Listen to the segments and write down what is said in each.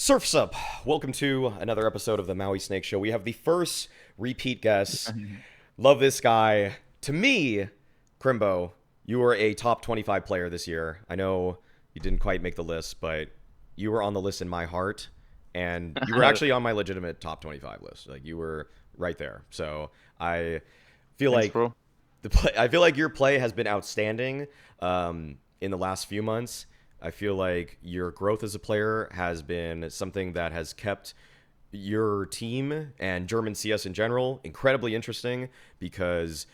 Surf's up. Welcome to another episode of the Mauisnake Show. We have the first repeat guest. Love this guy. To me, Krimbo, you were a top 25 player this year. I know you didn't quite make the list, but you were on the list in my heart, and you were actually on my legitimate top 25 list. Like, you were right there. So I feel Thanks, like bro. I feel like your play has been outstanding in the last few months. I feel like your growth as a player has been something that has kept your team and German CS in general incredibly interesting because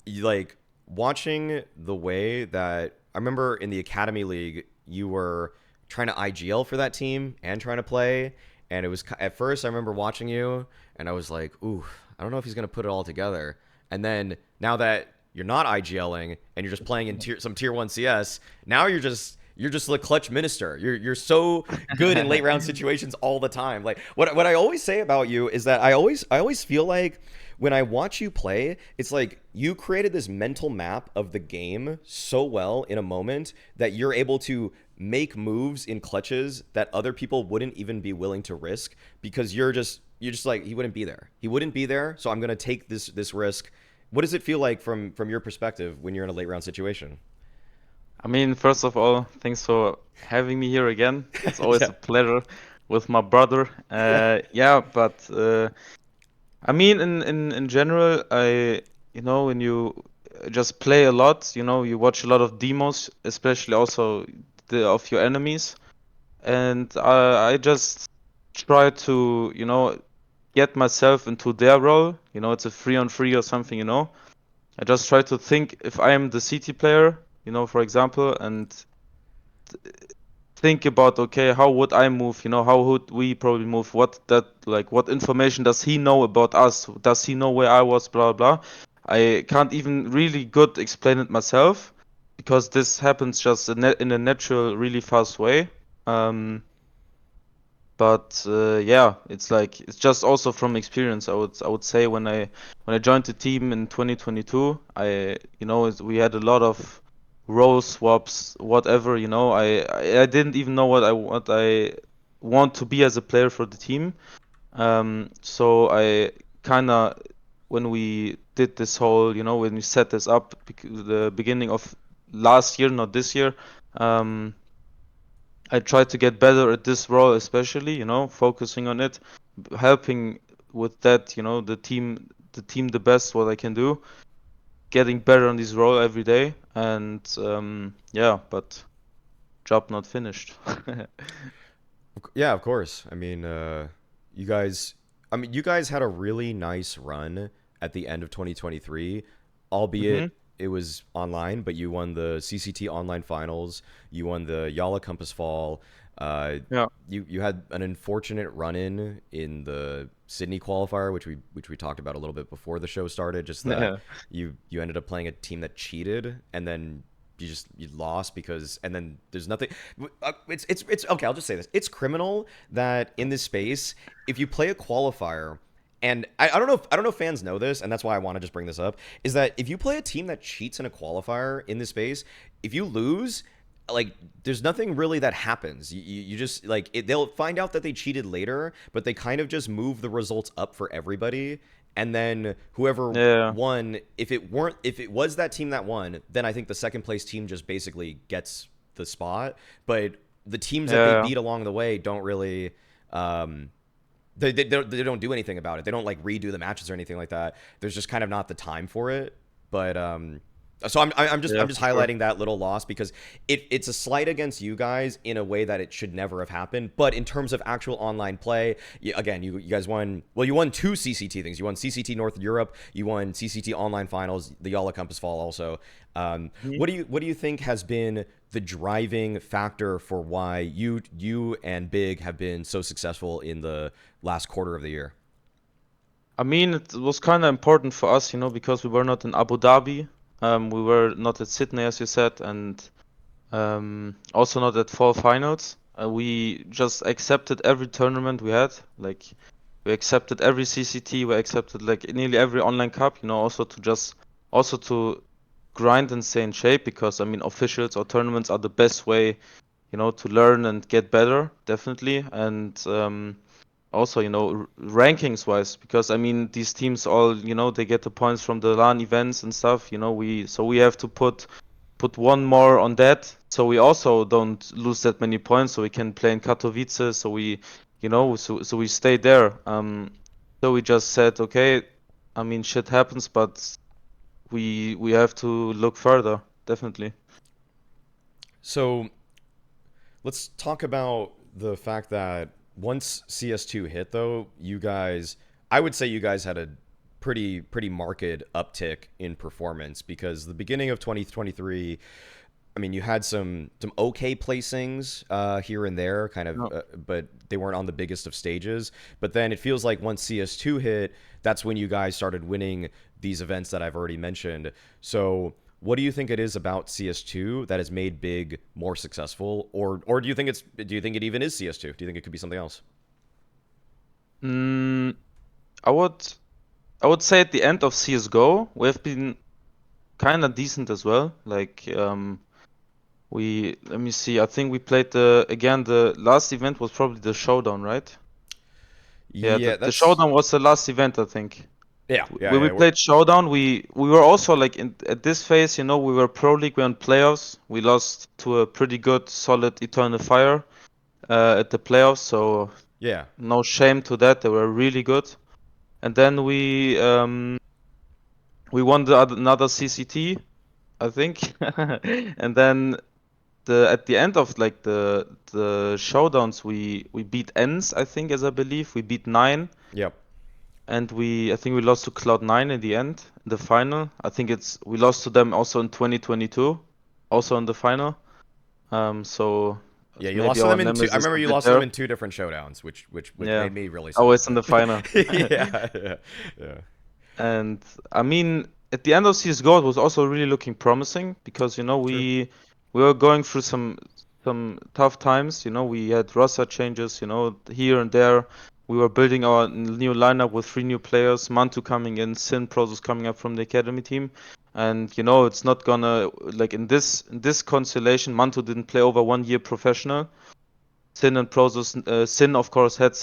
like watching the way that I remember in the Academy League, you were trying to IGL for that team and trying to play. And it was at first I remember watching you and I was like, ooh, I don't know if he's going to put it all together. And then now that you're not IGLing and you're just playing in some tier 1 CS, now you're just like clutch minister. You're so good in late round situations all the time. Like what I always say about you is that I always feel like when I watch you play, it's like you created this mental map of the game so well in a moment that you're able to make moves in clutches that other people wouldn't even be willing to risk because you're just like he wouldn't be there. He wouldn't be there, so I'm gonna take this risk. What does it feel like from your perspective when you're in a late round situation? I mean, first of all, thanks for having me here again. It's always Yeah. a pleasure with my brother. Yeah, but I mean, in general, when you just play a lot, you watch a lot of demos, especially also of your enemies, and I just try to, get myself into their role. It's a 3-on-3 or something. I just try to think if I am the CT player, for example, and think about, okay, how would I move? How would we probably move? What information does he know about us? Does he know where I was? Blah blah. I can't even really good explain it myself because this happens just in a natural, really fast way. Um, but yeah, it's just also from experience. I would say when I joined the team in 2022, we had a lot of role swaps, whatever. I didn't even know what I want to be as a player for the team. So I kind of when we did this whole, when we set this up, the beginning of last year, not this year. Um, I try to get better at this role, especially, focusing on it, helping with that, the team the best what I can do, getting better on this role every day, and yeah, but job not finished. Yeah, of course. I mean, you guys had a really nice run at the end of 2023, albeit hmm it was online, but you won the CCT online finals. You won the Yala Compass Fall. Uh, Yeah. you had an unfortunate run in the Sydney qualifier, which we talked about a little bit before the show started. Just that Yeah. you ended up playing a team that cheated, and then you lost because and then there's nothing it's okay, I'll just say this. It's criminal that in this space if you play a qualifier and I don't know if fans know this, and that's why I want to just bring this up, is that if you play a team that cheats in a qualifier in this space, if you lose, like there's nothing really that happens. You just like they'll find out that they cheated later, but they kind of just move the results up for everybody, and then whoever Yeah. won, if it was that team that won, then I think the second place team just basically gets the spot. But the teams that they Yeah. beat along the way don't really um, they don't do anything about it. They don't like redo the matches or anything like that. There's just kind of not the time for it. But so Yeah, I'm just for sure. highlighting that little loss because it's a slight against you guys in a way that it should never have happened. But in terms of actual online play, again, you guys won. Well, you won two CCT things. You won CCT North Europe. You won CCT Online Finals. The Yala Compass Fall also. Mhm. What do you think has been the driving factor for why you and Big have been so successful in the last quarter of the year? I mean, it was kind of important for us, because we were not in Abu Dhabi. We were not at Sydney, as you said, and also not at fall finals. We just accepted every tournament we had. Like we accepted every CCT. We accepted like nearly every online cup. Also to grind and stay in shape because I mean officials or tournaments are the best way to learn and get better, definitely. And also, rankings wise, because I mean, these teams all, they get the points from the LAN events and stuff. We have to put one more on that, so we also don't lose that many points, so we can play in Katowice. So we stay there. So we just said, okay, I mean, shit happens, but we have to look further, definitely. So let's talk about the fact that once CS2 hit, though, you guys, I would say you guys had a pretty marked uptick in performance because the beginning of 2023, I mean, you had some okay placings here and there, kind of, No. but they weren't on the biggest of stages. But then it feels like once CS2 hit, that's when you guys started winning these events that I've already mentioned. So, what do you think it is about CS2 that has made Big more successful, or do you think it even is CS2? Do you think it could be something else? Mm, I would I would say at the end of CS:GO, we have been kind of decent as well. Like let me see. I think we played the last event was probably the showdown, right? Yeah, Yeah, the that's showdown was the last event, I think. When we We're, played showdown, we were also like at this phase, we were pro league, we were in playoffs. We lost to a pretty good, solid Eternal Fire at the playoffs, so yeah, no shame to that. They were really good. And then we won another CCT, I think. And then at the end of like the showdowns, we beat Ns, I think, as I believe. We beat nine, yep. and I think we lost to Cloud9 in the end, in the final. I think we lost to them also in 2022, also in the final. So Yeah, it's you maybe lost to our them in two. I nemesis remember a you bit lost to them there. in two different showdowns, which Yeah, made me really sad. always in But the final. yeah, yeah, yeah. And I mean, at the end of CS:GO, it was also really looking promising because True. we were going through some tough times. We had roster changes. Here and there. We were building our new lineup with three new players: Mantuu coming in, Sin Prosus coming up from the academy team, and it's not gonna like in this constellation. Mantuu didn't play over 1 year professional. Sin and Prosus, Sin of course had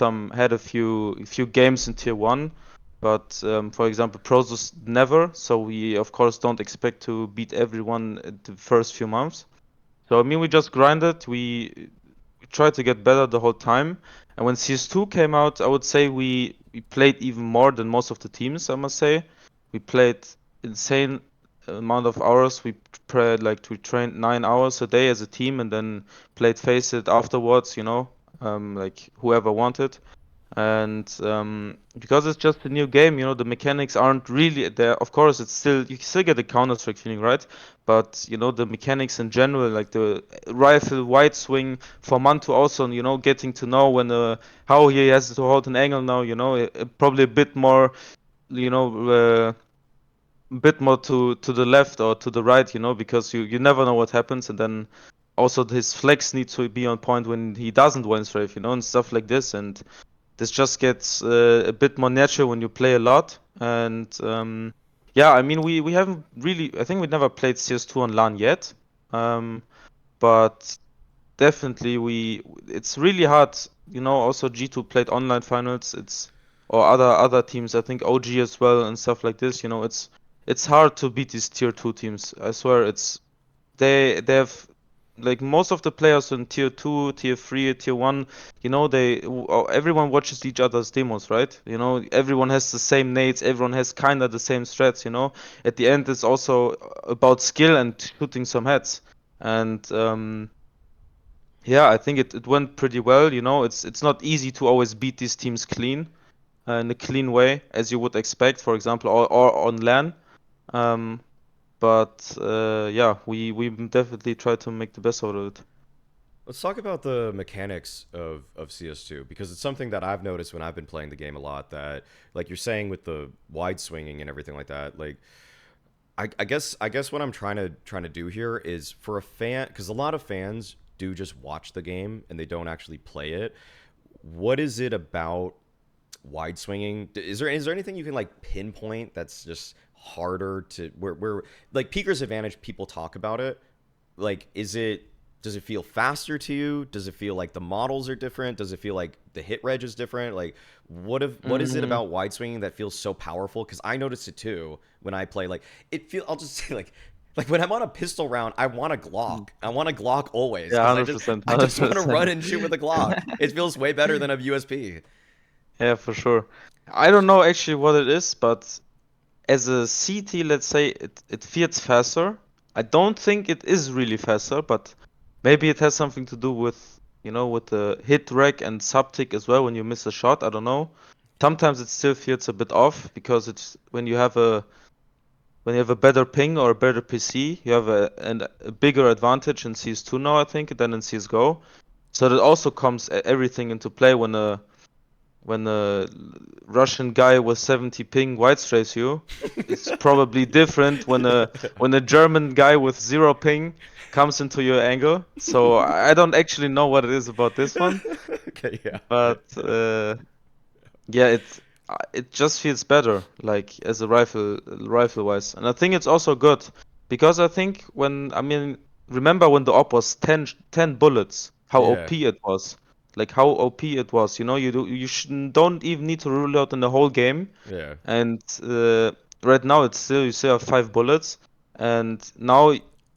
a few games in tier one, but for example Prosus never. So we of course don't expect to beat everyone at the first few months. So I mean we just grinded. We tried to get better the whole time. And when CS2 came out, I would say we played even more than most of the teams. I must say, we played insane amount of hours. We trained 9 hours a day as a team, and then played Face It afterwards. Like whoever wanted. And because it's just a new game, the mechanics aren't really there. Of course, you still get the Counter-Strike feeling, right? But the mechanics in general, like the rifle wide swing for Mantu also, getting to know how he has to hold an angle now, probably a bit more to the left or to the right, because you never know what happens. And then also his flex needs to be on point when he doesn't one strafe, and stuff like this. And this just gets a bit more natural when you play a lot. And yeah, I mean, we haven't really. I think we never played CS2 on LAN yet. Um, but definitely it's really hard. Also G2 played online finals. Or other teams. I think OG as well and stuff like this. It's hard to beat these tier two teams. I swear they have like most of the players in tier 2, tier 3, tier 1, everyone watches each other's demos, right? Everyone has the same nades, everyone has kind of the same strats. At the end it's also about skill and shooting some heads. And yeah, I think it went pretty well. It's not easy to always beat these teams clean, in a clean way as you would expect, for example, or on LAN. um but yeah, we definitely try to make the best out of it. Let's talk about the mechanics of CS2 because it's something that I've noticed when I've been playing the game a lot. That, like you're saying, with the wide swinging and everything like that. Like, I guess what I'm trying to do here is for a fan, because a lot of fans do just watch the game and they don't actually play it. What is it about wide swinging? Is there anything you can like pinpoint that's just harder to where like Peaker's advantage? People talk about it. Like, is it? Does it feel faster to you? Does it feel like the models are different? Does it feel like the hit reg is different? Like, what is it Mm, about wide swinging that feels so powerful? Because I notice it too when I play. Like, it feel. I'll just say like when I'm on a pistol round, I want a mm. Glock. I want a Glock always Yeah, because 100%, I just want to run 100%. and shoot with a Glock. It feels way better than a USP. Yeah, for sure. I don't know actually what it is, but as a CT, let's say it feels faster. I don't think it is really faster, but maybe it has something to do with, with the hit rec and sub tick as well when you miss a shot. I don't know. Sometimes it still feels a bit off because it's when you have a better ping or a better PC, you have a bigger advantage in CS2 now, I think, than in CS:GO. So that also comes everything into play when a Russian guy with 70 ping white strays you. It's probably different when a German guy with 0 ping comes into your angle. So I don't actually know what it is about this one, Okay, yeah. but yeah, it just feels better, like as a rifle wise, and I think it's also good because I think remember when the op was 10 bullets, how Yeah. OP it was, like how OP it was. Don't even need to reload in the whole game, Yeah. and right now you still have 5 bullets, and now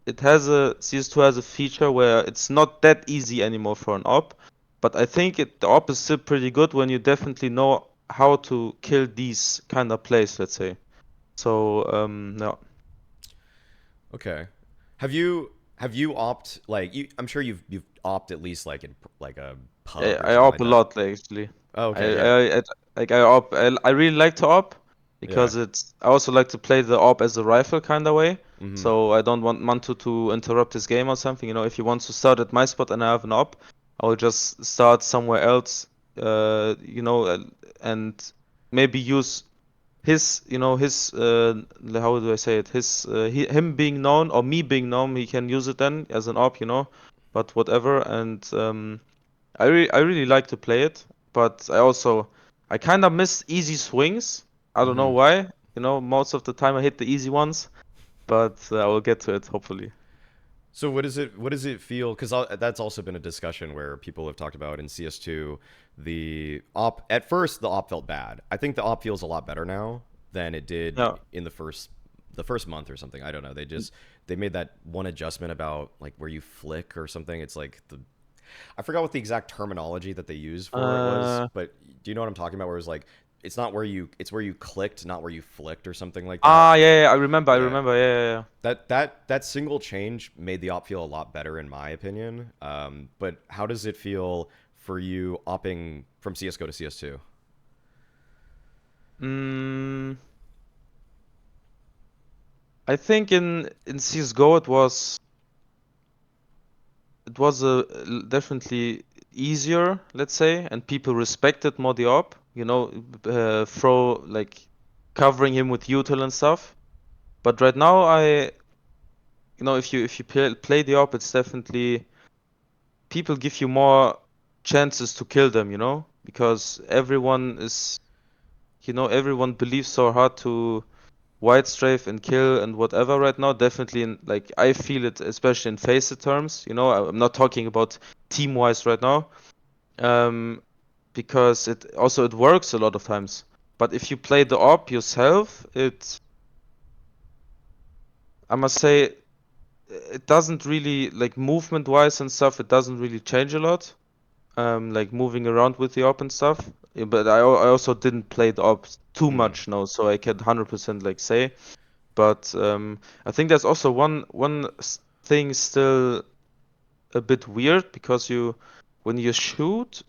CS2 has a feature where it's not that easy anymore for an op, but I think the op is still pretty good when you definitely know how to kill these kind of plays, let's say. So yeah, Okay. Have you opt like you? I'm sure you've opt at least like in like a pub or I something op like a that. lot actually. Oh, I okay. Yeah. I, I like I op. I really like to op Yeah. because I also like to play the op as a rifle kind of way. Mm-hmm. So I don't want mantuu to interrupt his game or something. If he wants to start at my spot and I have an op, I will just start somewhere else. And maybe use his how do I say it? Him being known or me being known. He can use it then as an op. But whatever. And I really like to play it, but I kind of miss easy swings. I don't know Mm-hmm. why. Most of the time I hit the easy ones, but I will get to it hopefully. So what does it feel? Because that's also been a discussion where people have talked about in CS2 the op. At first, the op felt bad. I think the op feels a lot better now than it did Yeah. in the first month or something. I don't know. They made that one adjustment about like where you flick or something. It's like I forgot what the exact terminology that they used for it was, Uh. but do you know what I'm talking about? Where it's like it's where you clicked, not where you flicked or something like that. Ah. Yeah. Yeah, I remember. I Yeah. remember. Yeah. Yeah. Yeah. That single change made the op feel a lot better in my opinion. But how does it feel for you opping from CS:GO to CS2? Mm, I think in CS:GO it was definitely easier, let's say, and people respected more the op. Throw like covering him with util and stuff. But right now, if you play the op, it's definitely people give you more chances to kill them. Because everyone believes so hard to white strafe and kill and whatever right now. Definitely, like I feel it, especially in faceit terms. I'm not talking about team wise right now. Um, because it works a lot of times. But if you play the op yourself, I must say it doesn't really, like, movement wise and stuff, it doesn't really change a lot. Like moving around with the op and stuff. But I also didn't play the op too Mm. much now, so I can 100% like say. But I think there's also one thing still a bit weird because when you shoot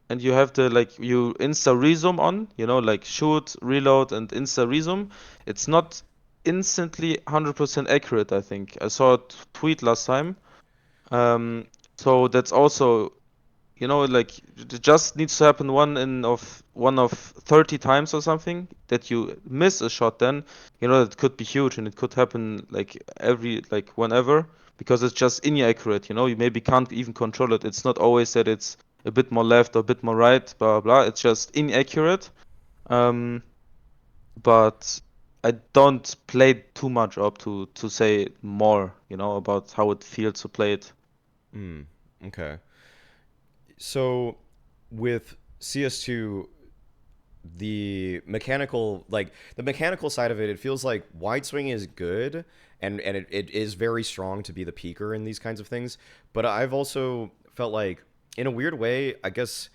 and you have the, like, you insta resume on, like shoot, reload, and insta resume, it's not instantly 100% accurate. I think I saw a tweet last time. Um, so that's also, like, it just needs to happen one of 30 times or something that you miss a shot. Then it could be huge, and it could happen like whenever, because it's just inaccurate. You maybe can't even control it. It's not always that it's a bit more left or a bit more right, blah blah blah. It's just inaccurate. Um, but I don't play too much up to say more, about how it feels to play it. Mm, okay. So with CS2, the mechanical side of it, it feels like wide swing is good, and it is very strong to be the peaker in these kinds of things. But I've also felt like, in a weird way, I guess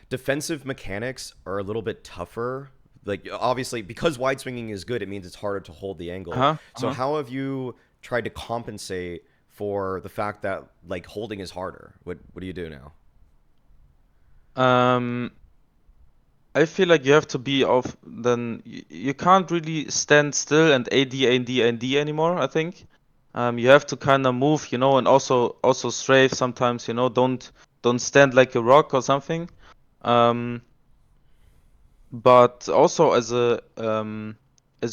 defensive mechanics are a little bit tougher. Like obviously, because wide swinging is good, it means it's harder to hold the angle. Uh-huh. So Uh-huh. how have you tried to compensate for the fact that like holding is harder? What do you do now? Um, I feel like you have to be off. Then you can't really stand still and AD anymore. I think. You have to kind of move, and also strafe sometimes. Don't stand like a rock or something. Um, but also as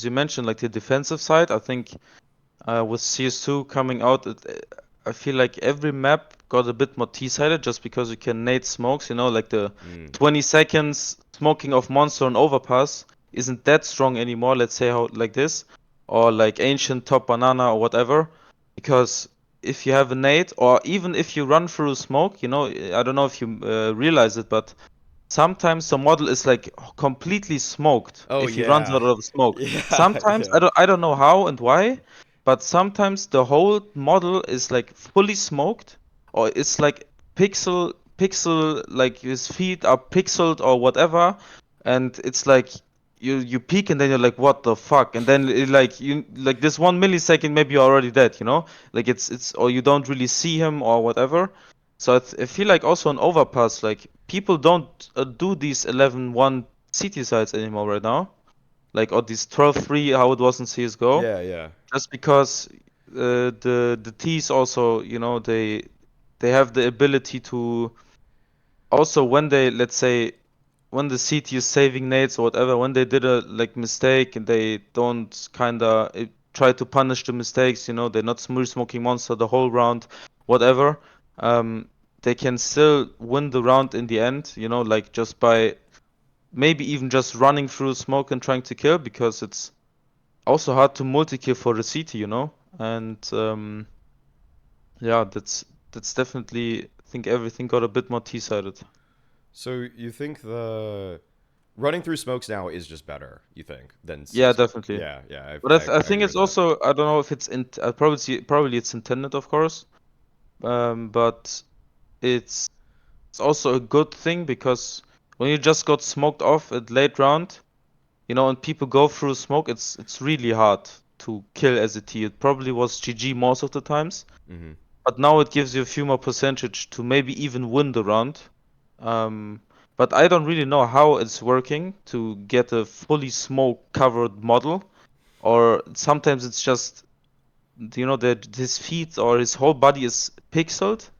you mentioned, like the defensive side, I think with CS2 coming out, I feel like every map got a bit more T-sided just because you can nade smokes, like the Mm, 20 seconds smoking of monster on overpass isn't that strong anymore, let's say how like this, or like ancient top banana or whatever, because if you have a nade, or even if you run through smoke, I don't know if you realize it, but sometimes the model is like completely smoked oh if he runs yeah, out of smoke. yeah, Sometimes yeah. I don't know how and why, but sometimes the whole model is like fully smoked, or it's like pixel like his feet are pixeled or whatever, and it's like you peek and then you're like what the fuck, and then like you like this 1 millisecond maybe you're already dead, like it's or you don't really see him or whatever. So I feel like also on overpass, like people don't do these 11-1 CT sites anymore right now, like or these 12-3 how it was in CS:GO, Yeah, yeah. just because the T's also, they have the ability to also when they, let's say, when the CT is saving nades or whatever, when they did a like mistake and they don't kinda try to punish the mistakes, they're not smooth smoking monster the whole round, whatever. Um, they can still win the round in the end, like just by maybe even just running through smoke and trying to kill because it's also hard to multi-kill for the CT. And yeah, that's definitely, I think everything got a bit more T-sided. So you think the running through smokes now is just better? You think than Yeah, CS? definitely. Yeah, yeah. But I I think agree it's with that. also, I don't know if it's in probably it's intended, of course. But it's it's also a good thing because when you just got smoked off at late round, and people go through smoke, it's really hard to kill as a T. It probably was GG most of the times, Hmm. but now it gives you a few more percentage to maybe even win the round. Um, but I don't really know how it's working to get a fully smoke covered model, or sometimes it's just that his feet or his whole body is pixeled.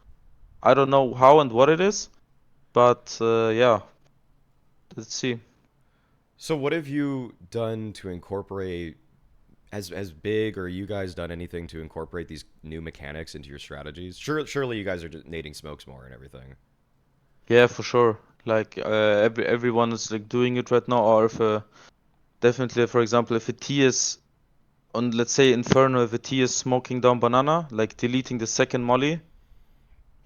I don't know how and what it is, but yeah, let's see. So what have you done to incorporate? Has big or you guys done anything to incorporate these new mechanics into your strategies? Surely you guys are just nading smokes more and everything. Yeah, for sure. Like everyone is like doing it right now, or if definitely, for example, if a T is on, let's say Inferno, if a T is smoking down banana, like deleting the second molly,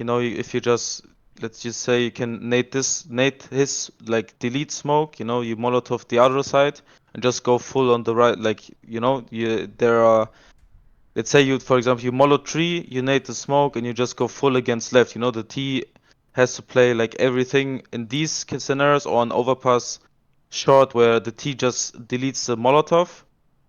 if you just, let's just say you can nade his like delete smoke, you molotov the other side and just go full on the right, like there are, let's say you, for example, you mollo tree, you nade the smoke and you just go full against left, the T has to play like everything in these scenarios, or an overpass short where the T just deletes the molotov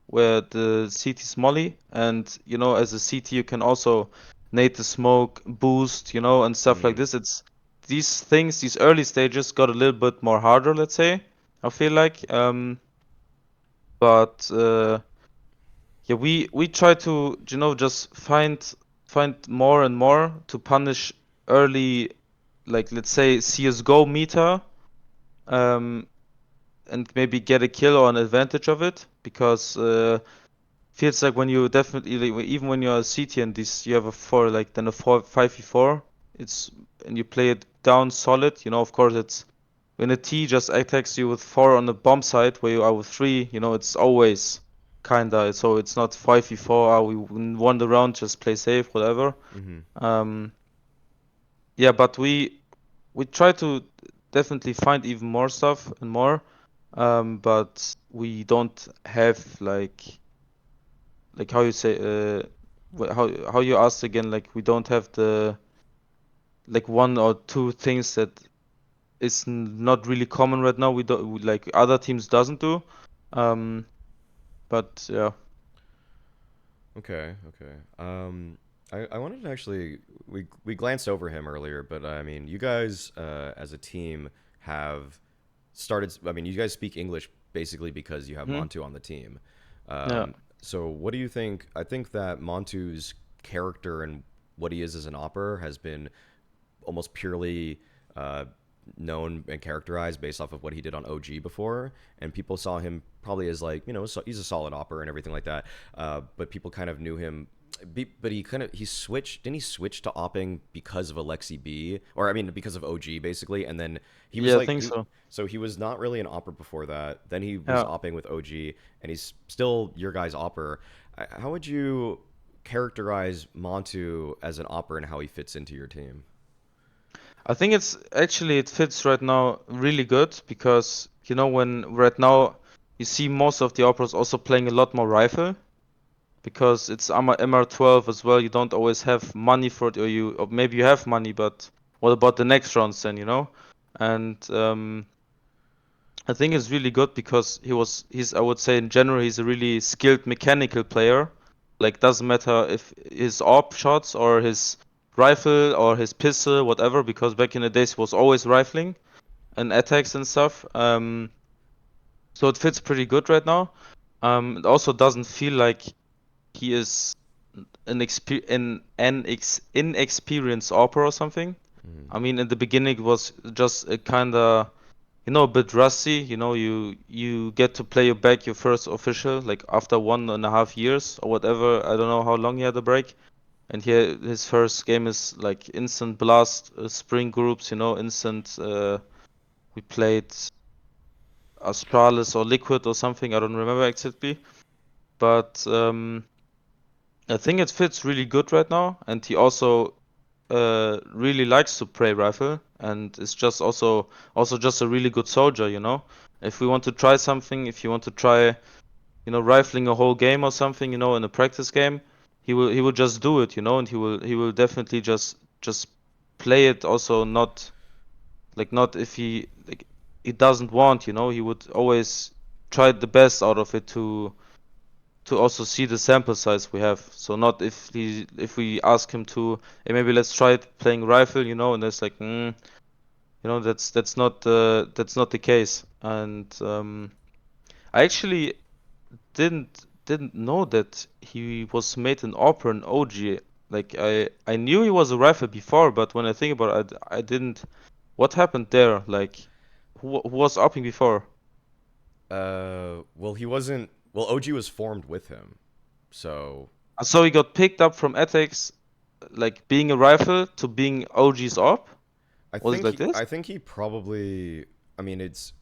where the CT is molly, and as a CT you can also nade the smoke, boost, and stuff like Mm. this. It's these things, these early stages got a little bit more harder, let's say. I feel like, but yeah, we try to just find more and more to punish early, like let's say CS:GO meta, um, and maybe get a kill or an advantage of it because. Feels like when you definitely even when you're a CT and this you have a four like then a 5v4, it's and you play it down solid, of course it's when a T just attacks you with 4 on the bomb side where you are with 3, it's always kinda, so it's not 5v4, we won the round, just play safe, whatever. Hmm. um yeah, but we try to definitely find even more stuff and more, but we don't have like how you say how you asked again, like we don't have the like one or two things that is not really common right now. We don't like other teams doesn't do. Um, but yeah. Okay, okay. I wanted to actually we glanced over him earlier, but I mean, you guys as a team have started. I mean, you guys speak English basically because you have Hmm. Mantuu on the team. Yeah. So what do you think? I think that Montu's character and what he is as an opper has been almost purely uh, known and characterized based off of what he did on OG before, and people saw him probably as like so he's a solid opper and everything like that. But people kind of knew him. But he switched. Didn't he switch to opping because of Alexi B, or I mean because of OG basically, and then he was Yeah, I like think so. so he was not really an opper before that. Then he was Yeah. opping with OG, and he's still your guy's opper. How would you characterize Montu as an opper and how he fits into your team? I think it's actually it fits right now really good because when right now you see most of the operas also playing a lot more rifle because it's MR12 as well. You don't always have money for it, or maybe you have money, but what about the next rounds then? And I think it's really good because he's I would say in general he's a really skilled mechanical player. Like doesn't matter if his AWP shots or his rifle or his pistol, whatever, because back in the days he was always rifling and attacks and stuff. So it fits pretty good right now. It also doesn't feel like he is inexperienced AWPer or something. Mm. I mean, in the beginning it was just a kinda a bit rusty. You get to play back your first official like after 1.5 years or whatever. I don't know how long he had a break. And here his first game is like instant blast, spring groups. Instant. We played Astralis or Liquid or something. I don't remember exactly, but I think it fits really good right now. And he also really likes to play rifle, and is just also just a really good soldier. If we want to try something, if you want to try, rifling a whole game or something, in a practice game, he will just do it. And he will definitely just play it. Also, not if he doesn't want. He would always try the best out of it to also see the sample size we have. So not if we ask him to, hey, maybe let's try it playing rifle, and it's like, that's not the case. And I actually didn't know that he was made an opera in OG. Like I knew he was a rifle before, but when I think about it, I didn't. What happened there? Like, who was upping before? Well, he wasn't. Well, OG was formed with him, so So he got picked up from ethics, like being a rifle to being OG's op. Was it like this? I think he probably. I mean, it's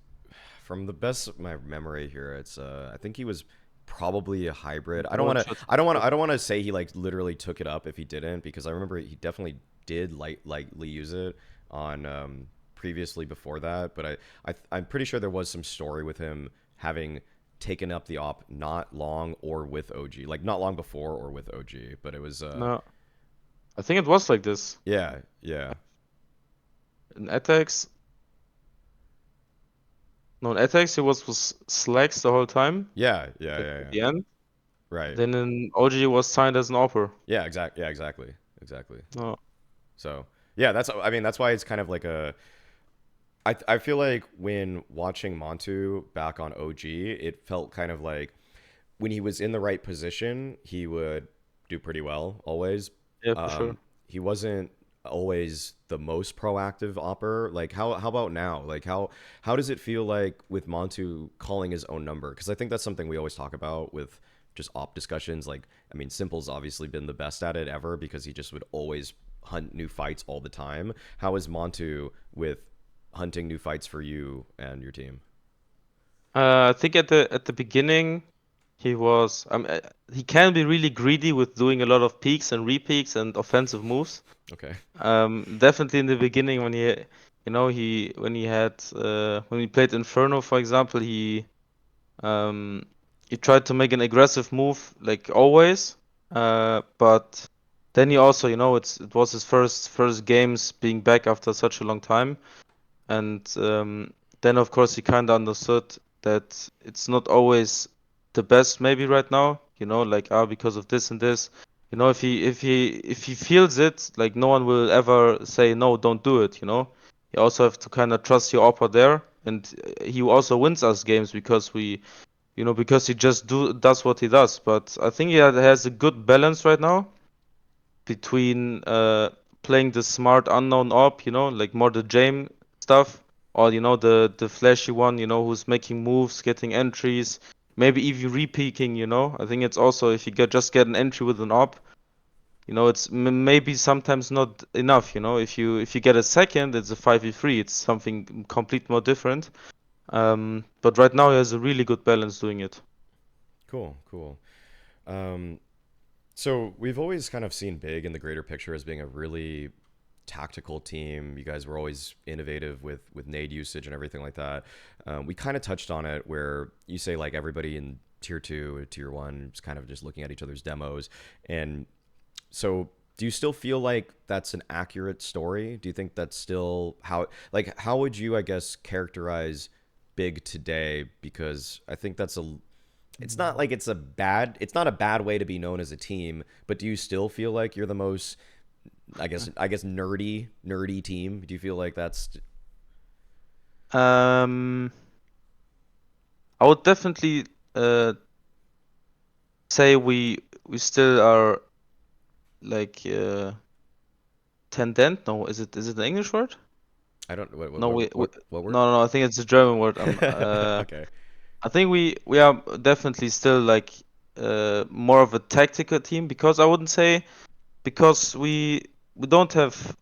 from the best of my memory here. It's I think he was probably a hybrid. One shot. I don't want to say he like literally took it up if he didn't, because I remember he definitely did lightly use it on previously before that. But I'm pretty sure there was some story with him having taken up the op not long or with OG, like not long before or with OG. But it was No, I think it was like this. yeah, yeah. In ethics, no, in ethics he was slacks the whole time, Yeah, yeah, like yeah, at yeah. the end. Right. Then in OG was signed as an offer. Yeah, exactly. Exactly. No, So, yeah, that's I mean, that's why it's kind of like a I feel like when watching Montu back on OG, it felt kind of like when he was in the right position, he would do pretty well always. yeah, for sure. He wasn't always the most proactive opper. Like how about now? Like how does it feel like with Montu calling his own number? Because I think that's something we always talk about with just op discussions. Like I mean, Simple's obviously been the best at it ever because he just would always hunt new fights all the time. How is Montu with hunting new fights for you and your team? I think at the beginning. He was. He can be really greedy with doing a lot of peaks and repeaks and offensive moves. Okay. Definitely in the beginning when when he played Inferno, for example, um he tried to make an aggressive move like always. But then he also, it was his first games being back after such a long time. And then, of course, he kind of understood that it's not always the best, maybe right now. Like because of this and this. If he feels it, like no one will ever say no, don't do it. You also have to kind of trust your oppa there, and he also wins us games because he just does what he does. But I think has a good balance right now between playing the smart unknown op, like more the Jame stuff, or the flashy one, who's making moves, getting entries, maybe even repeaking. I think it's also if you just get an entry with an op, it's maybe sometimes not enough. If you get a second, it's a 5v3. It's something complete more different. But right now he has a really good balance doing it. Cool. Cool. Um, so we've always kind of seen Big in the greater picture as being a really tactical team. You guys were always innovative with nade usage and everything like that. We kind of touched on it where you say like everybody in tier two, tier one is kind of just looking at each other's demos. And so do you still feel like that's an accurate story? Do you think that's still how would you, I guess, characterize Big today? Because I think that's a it's not like it's not a bad way to be known as a team, but do you still feel like you're the most I guess nerdy team? Do you feel like that's Um, I would definitely uh, say we still are like tendent. No, is it an English word? I don't No, what word? no, no, no, I think it's a German word. Okay. I think we are definitely still like more of a tactical team because I wouldn't say because we don't have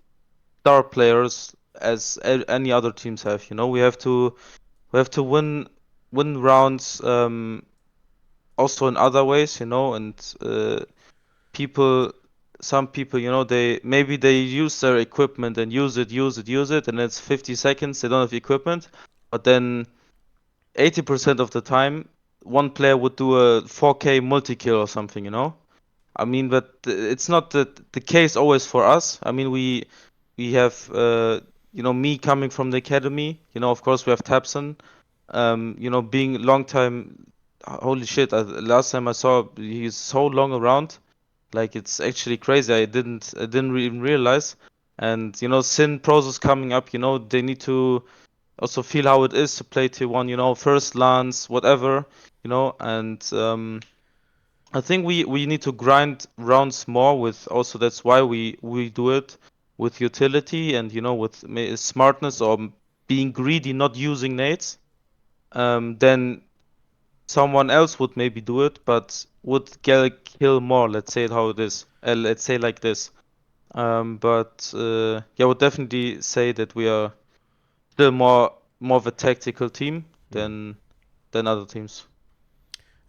star players as any other teams have. We have to win rounds also in other ways, and people some people, they use their equipment and use it, and it's 50 seconds they don't have equipment, but then 80% of the time one player would do a 4K multi-kill or something. I mean, but it's not the case always for us. I mean, we have me coming from the academy. Of course we have Tapson. Being long time. Holy shit! Last time I saw he's so long around. Like it's actually crazy. I didn't even realize. And Sin Pros is coming up. They need to also feel how it is to play tier one. First lance, whatever. And I think we need to grind rounds more with also that's why we do it with utility and with smartness or being greedy, not using nades. Then someone else would maybe do it, but would get a kill more. Let's say it how it is. Let's say like this. But yeah, I would definitely say that we are still more of a tactical team Hmm. than other teams.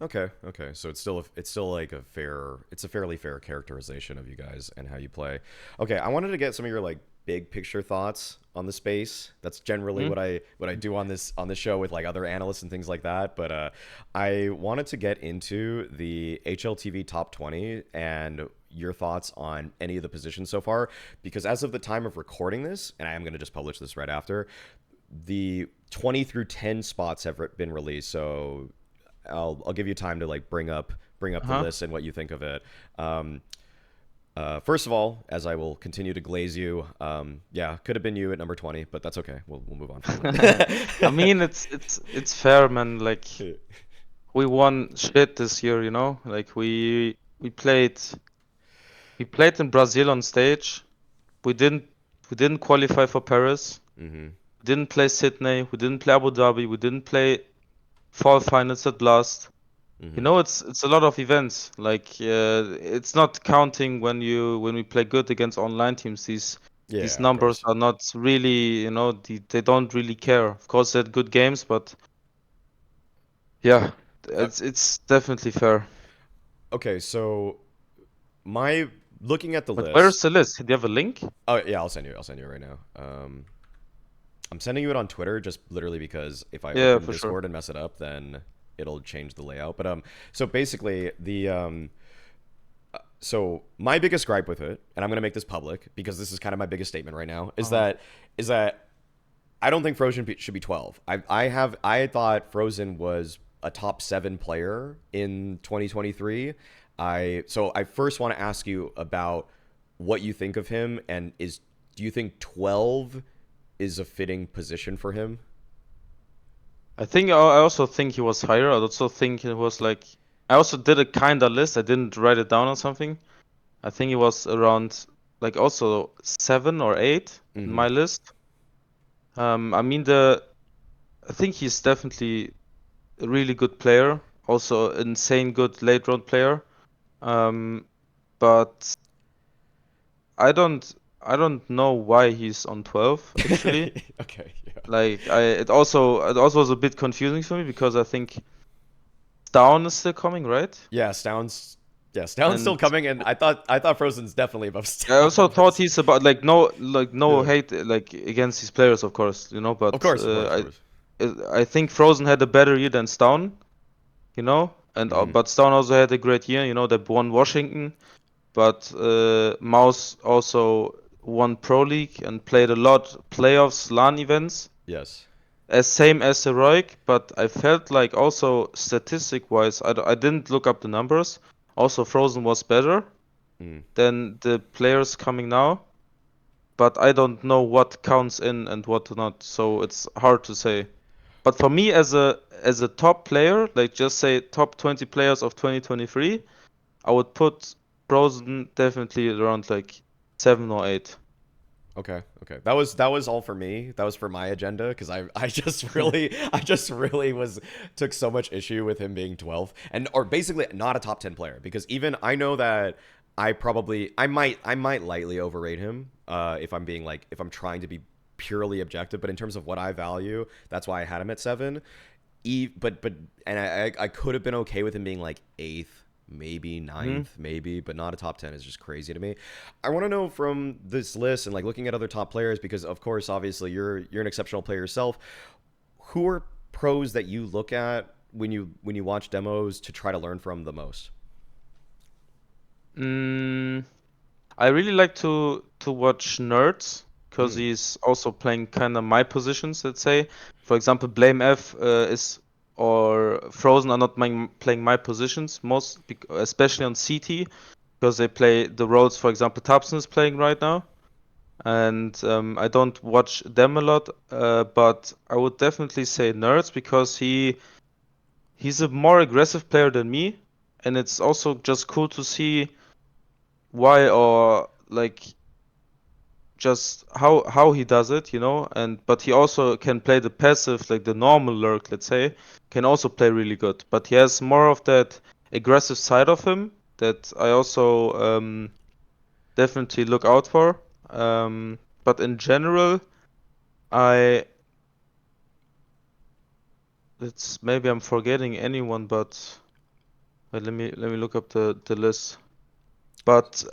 Okay, okay. So it's still like it's a fairly fair characterization of you guys and how you play. Okay, I wanted to get some of your like big picture thoughts on the space. That's generally Hmm? what I do on this show with like other analysts and things like that. But I wanted to get into the HLTV top 20 and your thoughts on any of the positions so far because as of the time of recording this, and I am going to just publish this right after, the 20 through 10 spots have been released. So I'll give you time to like bring up the Uh-huh. list and what you think of it. Um, First of all, as I will continue to glaze you, yeah, could have been you at number 20, but that's okay. We'll move on from I that. mean, it's fair, man. Like we won shit this year, Like we played in Brazil on stage. We didn't we didn't qualify for Paris. Hmm. We didn't play Sydney. We didn't play Abu Dhabi. We didn't play fall finals at last. Hmm. It's a lot of events. Like it's not counting when we play good against online teams. These Yeah, of numbers course. are not really, they don't really care. Of course, they had good games, but yeah, Uh, it's definitely fair. okay, so my looking at the But where's list. the list? Do you have a link? Oh yeah, I'll send you. I'll send you right now. I'm sending you it on Twitter just literally because if I Yeah, open for sure. Discord and mess it up, then it'll change the layout. But so basically so my biggest gripe with it, and I'm gonna make this public because this is kind of my biggest statement right now, is Uh-huh. that I don't think Frozen should be 12. I thought Frozen was a top 7 player in 2023. I first want to ask you about what you think of him, and is do you think 12 is a fitting position for him? I also think he was higher. I also think it was like I also did a kinda list. I didn't write it down or something. I think it was around like also 7 or 8 in Mm-hmm. my list. I mean I think he's definitely a really good player, also insane good late round player. Um, but I don't know why he's on 12 actually. Okay, yeah. Like it also was a bit confusing for me because I think Down is still coming, right? Yeah, Stound's still And coming, and I thought Frozen's definitely above I also Stound, thought but he's about like no yeah. hate like against these players, of course, Of but course, of course, of course. I think Frozen had a better year than Stown, and Mm-hmm. but Stown also had a great year, they won Washington, but Maus also won Pro League and played a lot playoffs, LAN events, Yes. as same as Heroic, but I felt like also statistic wise, I didn't look up the numbers. Also, Frozen was better Mm. than the players coming now, but I don't know what counts in and what not, so it's hard to say. But for me as a top player, like just say top 20 players of 2023, I would put Frozen definitely around like 7 or 8. Okay, okay. That was all for me. That was for my agenda because I just really was took so much issue with him being 12 and or basically not a top 10 player because even I know that I might lightly overrate him if I'm being like if I'm trying to be purely objective, but in terms of what I value, that's why I had him at 7. But and I could have been okay with him being like 8th, maybe Hmm. ninth, maybe, but not a top 10 is just crazy to me. I want to know from this list and like looking at other top players because of course obviously you're an exceptional player yourself. Who are pros that you look at when you watch demos to try to learn from the most? Mm, I really like to watch Nerds because Mm, he's also playing kind of my positions, let's say. For example, Blame F is or Frozen are not playing my positions most, especially on CT because they play the roles. For example, Thompson is playing right now, and I don't watch them a lot. But I would definitely say Nerds because he's a more aggressive player than me, and it's also just cool to see why or like just how he does it, and but he also can play the passive, like the normal lurk, let's say, can also play really good. But he has more of that aggressive side of him that I also definitely look out for. But in general, I it's maybe I'm forgetting anyone, but wait, let me look up the list. But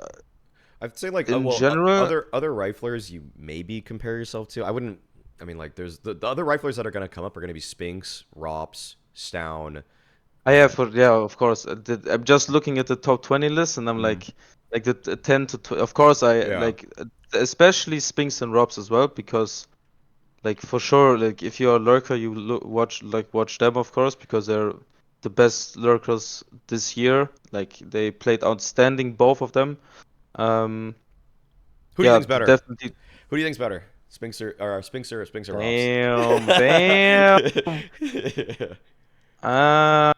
I'd say like in general, other riflers you maybe compare yourself to. I wouldn't. I mean like there's the other riflers that are gonna come up are gonna be Spinx, ropz, Stown. I have, yeah, of course. I'm just looking at the top 20 list, and I'm Mm, like the 10 to 20. Of course, I yeah. like, especially Spinks and ropz as well, because like for sure, like if you're a lurker, you watch them, of course, because they're the best lurkers this year. Like they played outstanding, both of them. Um, Who do you yeah, think's better? definitely. Who do you think's better? Spinx or ropz? Damn, damn. Uh,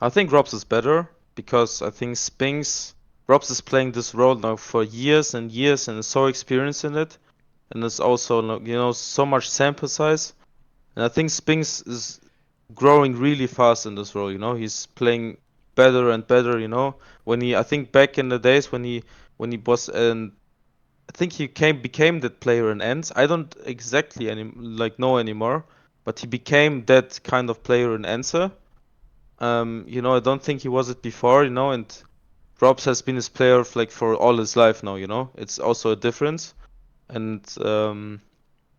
I think ropz is better because I think ropz is playing this role now for years and years and is so experienced in it, and it's also like, so much sample size. And I think Spinx is growing really fast in this role. He's playing better and better. I think back in the days when he was in, I think he became that player in ends. I don't exactly know anymore, but he became that kind of player in Answer. I don't think he was it before, and ropz has been his player like for all his life now. It's also a difference, and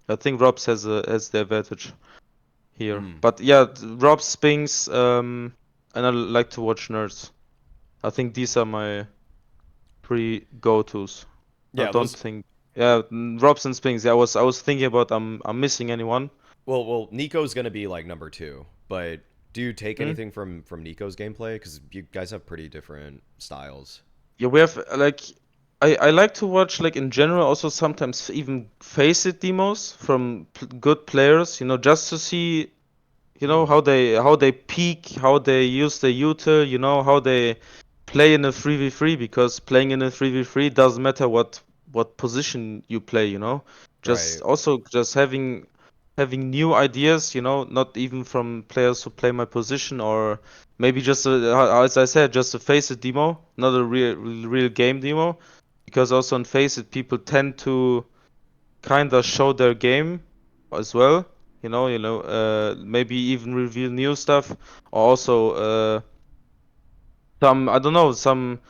I think ropz has the advantage here. Mm. But yeah, ropz, Spinx, and I like to watch nerds. I think these are my three go-tos. I Yeah, don't those. think. Yeah, ropz and Spinx. Yeah, I was thinking about I'm missing anyone. Well, Nico's gonna be like number two, but do you take Hmm? anything from Nico's gameplay? Because you guys have pretty different styles. Yeah, we have like I like to watch like in general also sometimes even face it demos from good players, just to see, Hmm. how they peak, how they use the util, how they play in a 3v3, because playing in a 3v3 doesn't matter what position you play, just Right. also just having new ideas, not even from players who play my position, or maybe just as I said, just a face it demo, not a real game demo, because also on face it people tend to kind of show their game as well. Maybe even reveal new stuff, or also some I don't know some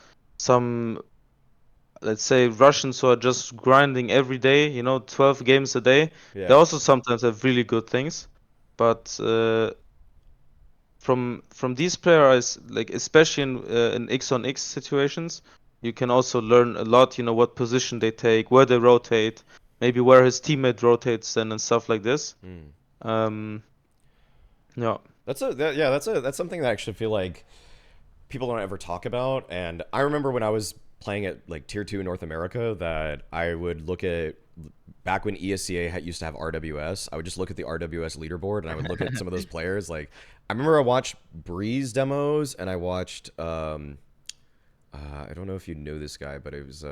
let's say Russians who are just grinding every day, 12 games a day. They Yeah. also sometimes have really good things, but from these players, like especially in X on X situations, you can also learn a lot. What position they take, where they rotate, maybe where his teammate rotates, and stuff like this. Hmm. Um, yeah. That's something that I actually feel like people don't ever talk about. And I remember when I was playing at like tier two in North America that I would look at back when ESCA used to have RWS. I would just look at the RWS leaderboard and I would look at some of those players. Like I remember I watched Breeze demos and I watched I don't know if you know this guy, but it was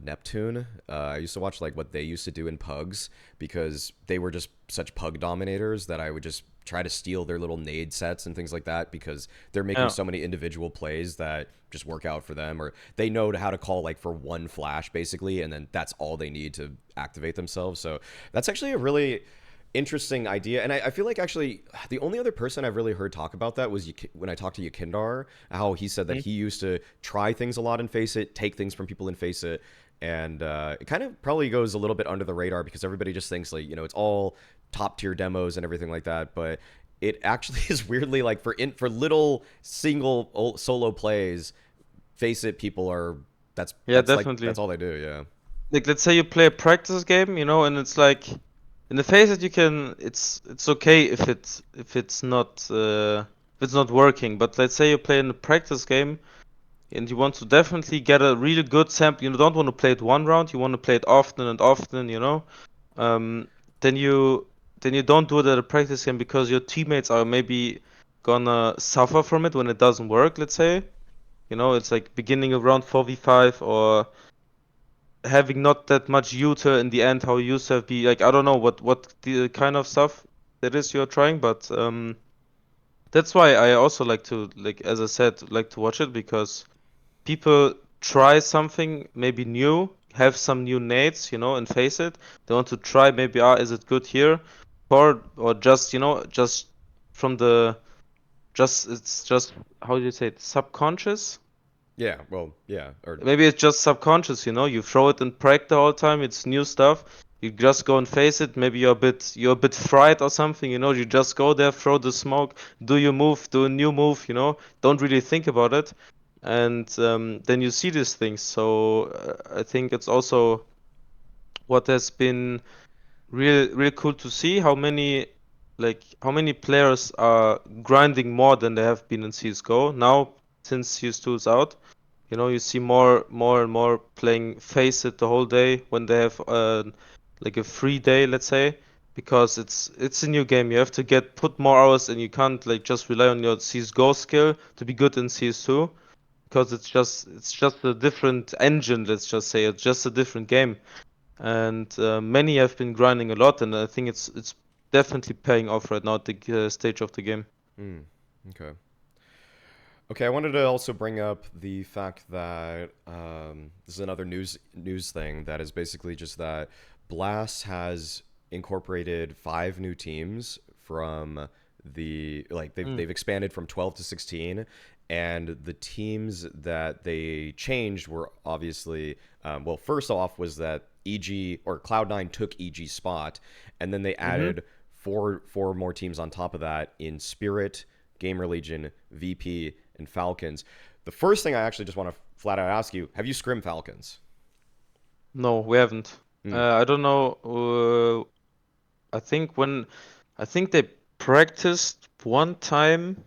Neptune. I used to watch like what they used to do in pugs because they were just such pug dominators that I would just try to steal their little nade sets and things like that because they're making Yeah. so many individual plays that just work out for them, or they know how to call like for one flash basically, and then that's all they need to activate themselves. So that's actually a really interesting idea. And I feel like actually the only other person I've really heard talk about that was when I talked to Yakindar, how he said that Mhm. he used to try things a lot in Face It, take things from people in Face It. And it kind of probably goes a little bit under the radar because everybody just thinks like, it's all top tier demos and everything like that. But it actually is weirdly like for little single solo plays, Face It people are Yeah, that's definitely. all they do. Yeah. Like let's say you play a practice game, and it's like in the phase that you can it's okay if it's not working. But let's say you play in a practice game and you want to definitely get a really good sample. You don't want to play it one round, you want to play it often and often, um, then you don't do it at a practice game because your teammates are maybe gonna suffer from it when it doesn't work, let's say. It's like beginning of round 4v5, or having not that much util in the end, how you used to have be like, I don't know what the kind of stuff that is you're trying, but that's why I also like to, like as I said, like to watch it, because people try something maybe new, have some new nades, and face it. They want to try maybe, is it good here? Or just, just from the it's just, how do you say it, subconscious? Yeah. Well, yeah. Or Maybe it's just subconscious, you throw it in prac the whole time, it's new stuff. You just go and face it. Maybe you're a bit fried or something, you just go there, throw the smoke, do your move, do a new move, don't really think about it. And then you see these things. So I think it's also what has been real cool to see, how many players are grinding more than they have been in CS:GO now since CS2 is out. You see more and more playing Face It the whole day when they have like a free day, let's say, because it's a new game. You have to put more hours, and you can't like just rely on your CS:GO skill to be good in CS2, because it's just a different engine. Let's just say it's just a different game, and many have been grinding a lot, and I think it's definitely paying off right now at the stage of the game. hmm. Okay. Okay, I wanted to also bring up the fact that this is another news thing that is basically just that Blast has incorporated 5 new teams from Mm. they've expanded from 12 to 16, and the teams that they changed were obviously well, first off was that EG or Cloud9 took EG's spot, and then they Mm-hmm. added four more teams on top of that in Spirit, Gamer Legion, VP, and Falcons. The first thing I actually just want to flat out ask you: have you scrim Falcons? No, we haven't. Hmm. I don't know. I think when I think they practiced one time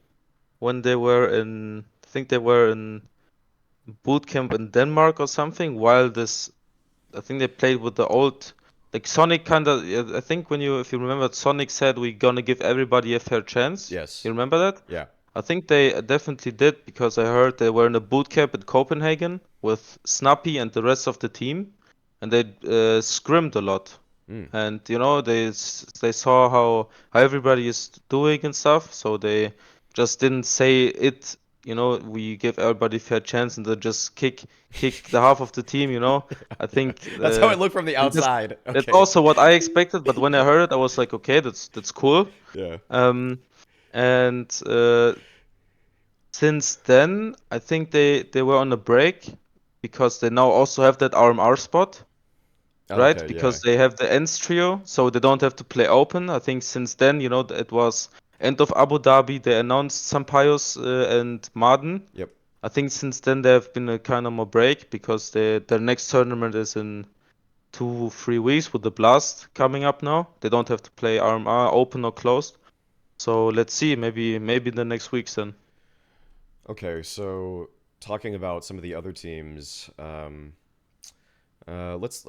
when they were in. I think they were in boot camp in Denmark or something. While this, I think they played with the old. Like Sonic kind of. I think if you remember, Sonic said we're gonna give everybody a fair chance. You Yes. remember that? Yeah. I think they definitely did because I heard they were in a boot camp in Copenhagen with Snappy and the rest of the team, and they scrimmed a lot. Mm. And they saw how everybody is doing and stuff, so they just didn't say it. We give everybody fair chance and then just kick the half of the team. I think That's how it looked from the that's outside. that's Okay. also what I expected. But when I heard it, I was like, okay, that's cool. Yeah. Um, and since then, I think they were on a break because they now also have that RMR spot, right? Okay. Yeah. Because they have the ends trio, so they don't have to play open. I think since then, it was end of Abu Dhabi. They announced Sampaios and Marden. Yep. I think since then there have been a kind of more break because their next tournament is in 2-3 weeks with the Blast coming up now. They don't have to play RMR open or closed. So let's see, maybe in the next weeks then. Okay. So talking about some of the other teams, let's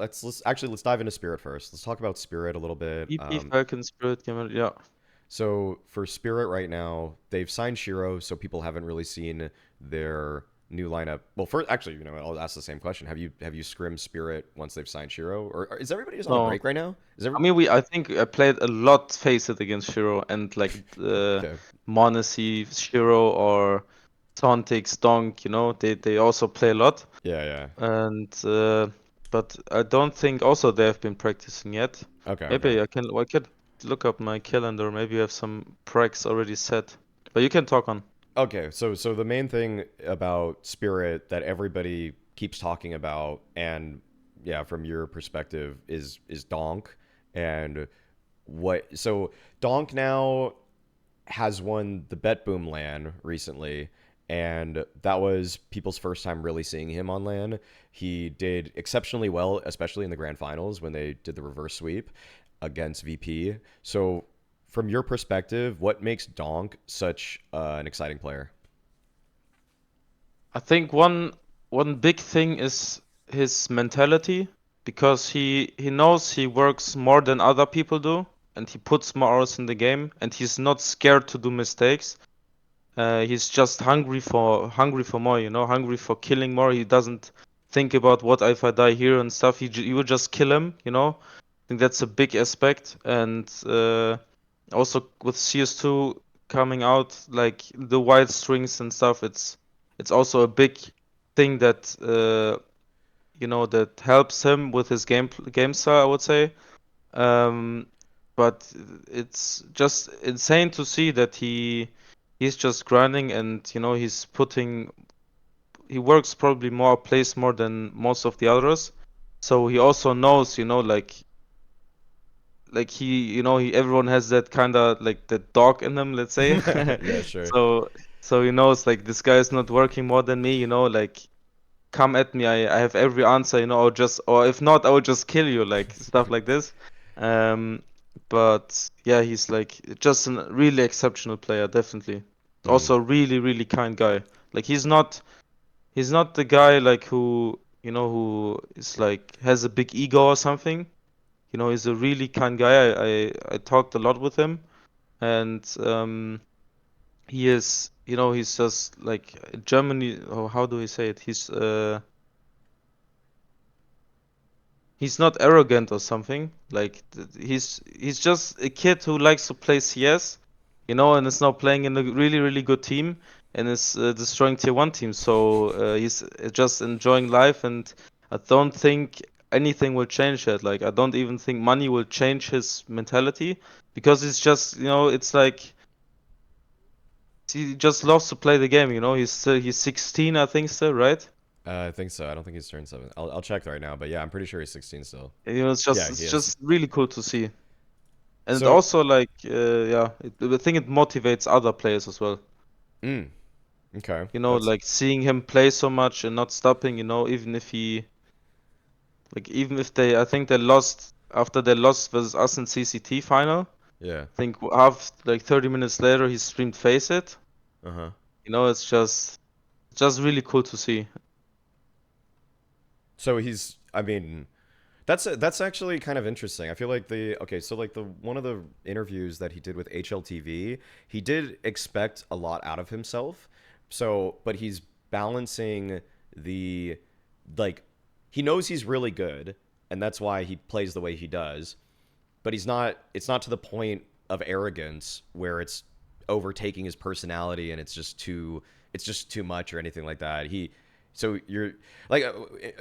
dive into Spirit first. Let's talk about Spirit a little bit. EP Falcons Spirit Gamer, yeah. So for Spirit right now, they've signed Shiro, so people haven't really seen their new lineup. Well, first, actually, I'll ask the same question. Have you scrimmed Spirit once they've signed Shiro, or is everybody just on a No, break right now? Is every I mean I think I played a lot Face It against Shiro and like okay? Monacy, Shiro or Tontix, Donk, they also play a lot. Yeah, yeah. And but I don't think also they have been practicing yet. Okay, okay. Maybe I could look up my calendar. Maybe you have some pracs already set. But you can talk on. Okay, so the main thing about Spirit that everybody keeps talking about, and yeah, from your perspective, is Donk, and Donk now has won the Bet Boom LAN recently, and that was people's first time really seeing him on LAN. He did exceptionally well, especially in the grand finals when they did the reverse sweep against VP. So, from your perspective, what makes Donk such an exciting player? I think one big thing is his mentality because he knows he works more than other people do and he puts more hours in the game and he's not scared to do mistakes. He's just hungry for more, hungry for killing more. He doesn't think about what if I die here and stuff. You would just kill him. I think that's a big aspect. And also with CS2 coming out, like the wide strings and stuff, it's also a big thing that that helps him with his game style, I would say. Um, but it's just insane to see that he's just grinding and he works probably more, plays more than most of the others. So he also knows, like he everyone has that kind of like the dog in them, let's say. Yeah, sure. So he knows like this guy is not working more than me, like come at me, I have every answer, or if not, I will just kill you, like stuff like this. Um, but yeah, he's like just a really exceptional player, definitely. Mm. Also, really, really kind guy. Like he's not the guy like who is like has a big ego or something. He's a really kind guy. I talked a lot with him, and he is, he's just like Germany. Or how do we say it? He's not arrogant or something. Like he's just a kid who likes to play CS, and is now playing in a really really good team and is destroying tier 1 teams. So he's just enjoying life, and I don't think anything will change that. Like I don't even think money will change his mentality because it's just, it's like he just loves to play the game, he's 16, I think still, right? I think so. I don't think he's turned 7. I'll check right now, but yeah, I'm pretty sure he's 16 still. It's Yeah, just he it's is. just really cool to see. And it So, also like yeah, I think it motivates other players as well. mm, okay, that's Like seeing him play so much and not stopping, even if they, I think they lost after they lost versus us in CCT final. yeah. I think half like 30 minutes later he streamed Face It. Uh huh. It's just really cool to see. So he's. I mean, that's actually kind of interesting. I feel like so like the one of the interviews that he did with HLTV, he did expect a lot out of himself. So, but he's balancing the like he knows he's really good and that's why he plays the way he does, but it's not to the point of arrogance where it's overtaking his personality and it's just too much or anything like that. So you're like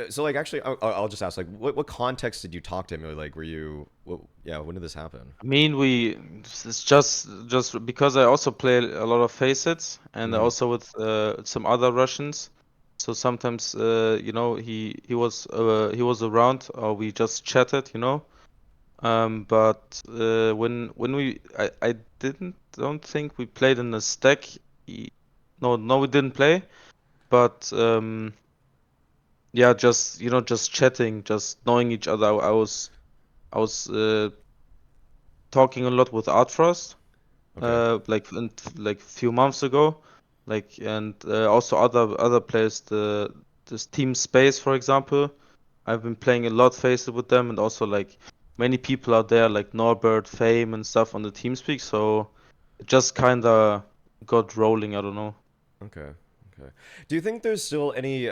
so like actually I'll just ask like what context did you talk to him, or like were you yeah, when did this happen? I mean, it's just because I also play a lot of Facets and Mm-hmm. also with some other Russians. So sometimes he was around or we just chatted. But when I don't think we played in a stack. He- No, no, we didn't play. But yeah, just chatting, just knowing each other. I was talking a lot with Artfrost, Okay. like few months ago, and also other players. This Team Space, for example, I've been playing a lot Faced with them, and also like many people out there like Norbert, Fame, and stuff on the TeamSpeak. So it just kind of got rolling. I don't know. Okay. Okay. Do you think there's still any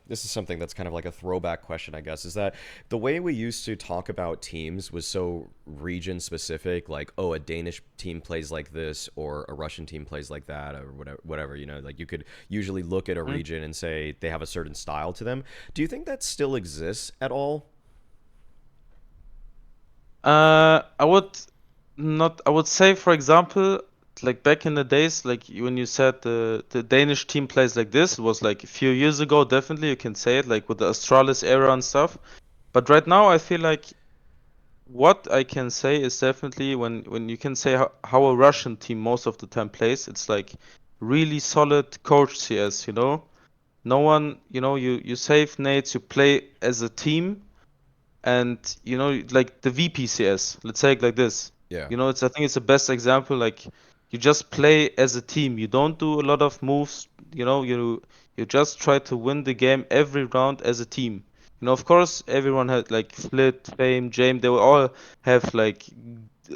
this is something that's kind of like a throwback question, I guess, is that the way we used to talk about teams was so region specific, like, oh, a Danish team plays like this or a Russian team plays like that or whatever, like you could usually look at a Hmm? region and say they have a certain style to them. Do you think that still exists at all? I would not. I would say, for example, like back in the days, like when you said the Danish team plays like this, it was like a few years ago. Definitely, you can say it, like with the Astralis era and stuff. But right now, I feel like what I can say is definitely when you can say how a Russian team most of the time plays, it's like really solid coach CS. No one, you save nades, you play as a team and like the VPCS, let's say it like this. Yeah. I think it's the best example. Like you just play as a team. You don't do a lot of moves. You just try to win the game every round as a team. Of course, everyone had like Flit, Fame, Jame. They will all have like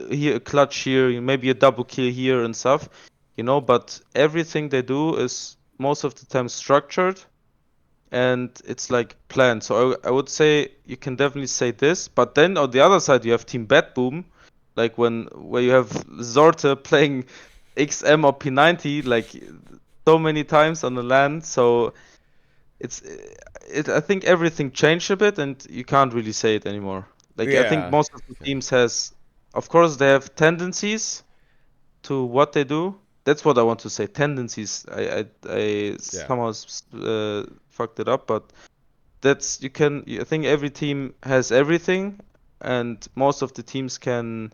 here a clutch here, maybe a double kill here and stuff. But everything they do is most of the time structured and it's like planned. So I would say you can definitely say this, but then on the other side you have Team Bad Boom, like where you have Zorte playing XM or P90 like so many times on the land. So it's I think everything changed a bit, and you can't really say it anymore. Like I think Yeah. most of the Okay. teams has, of course, they have tendencies to what they do. That's what I want to say. Tendencies. I Yeah. somehow fucked it up, but I think every team has everything, and most of the teams can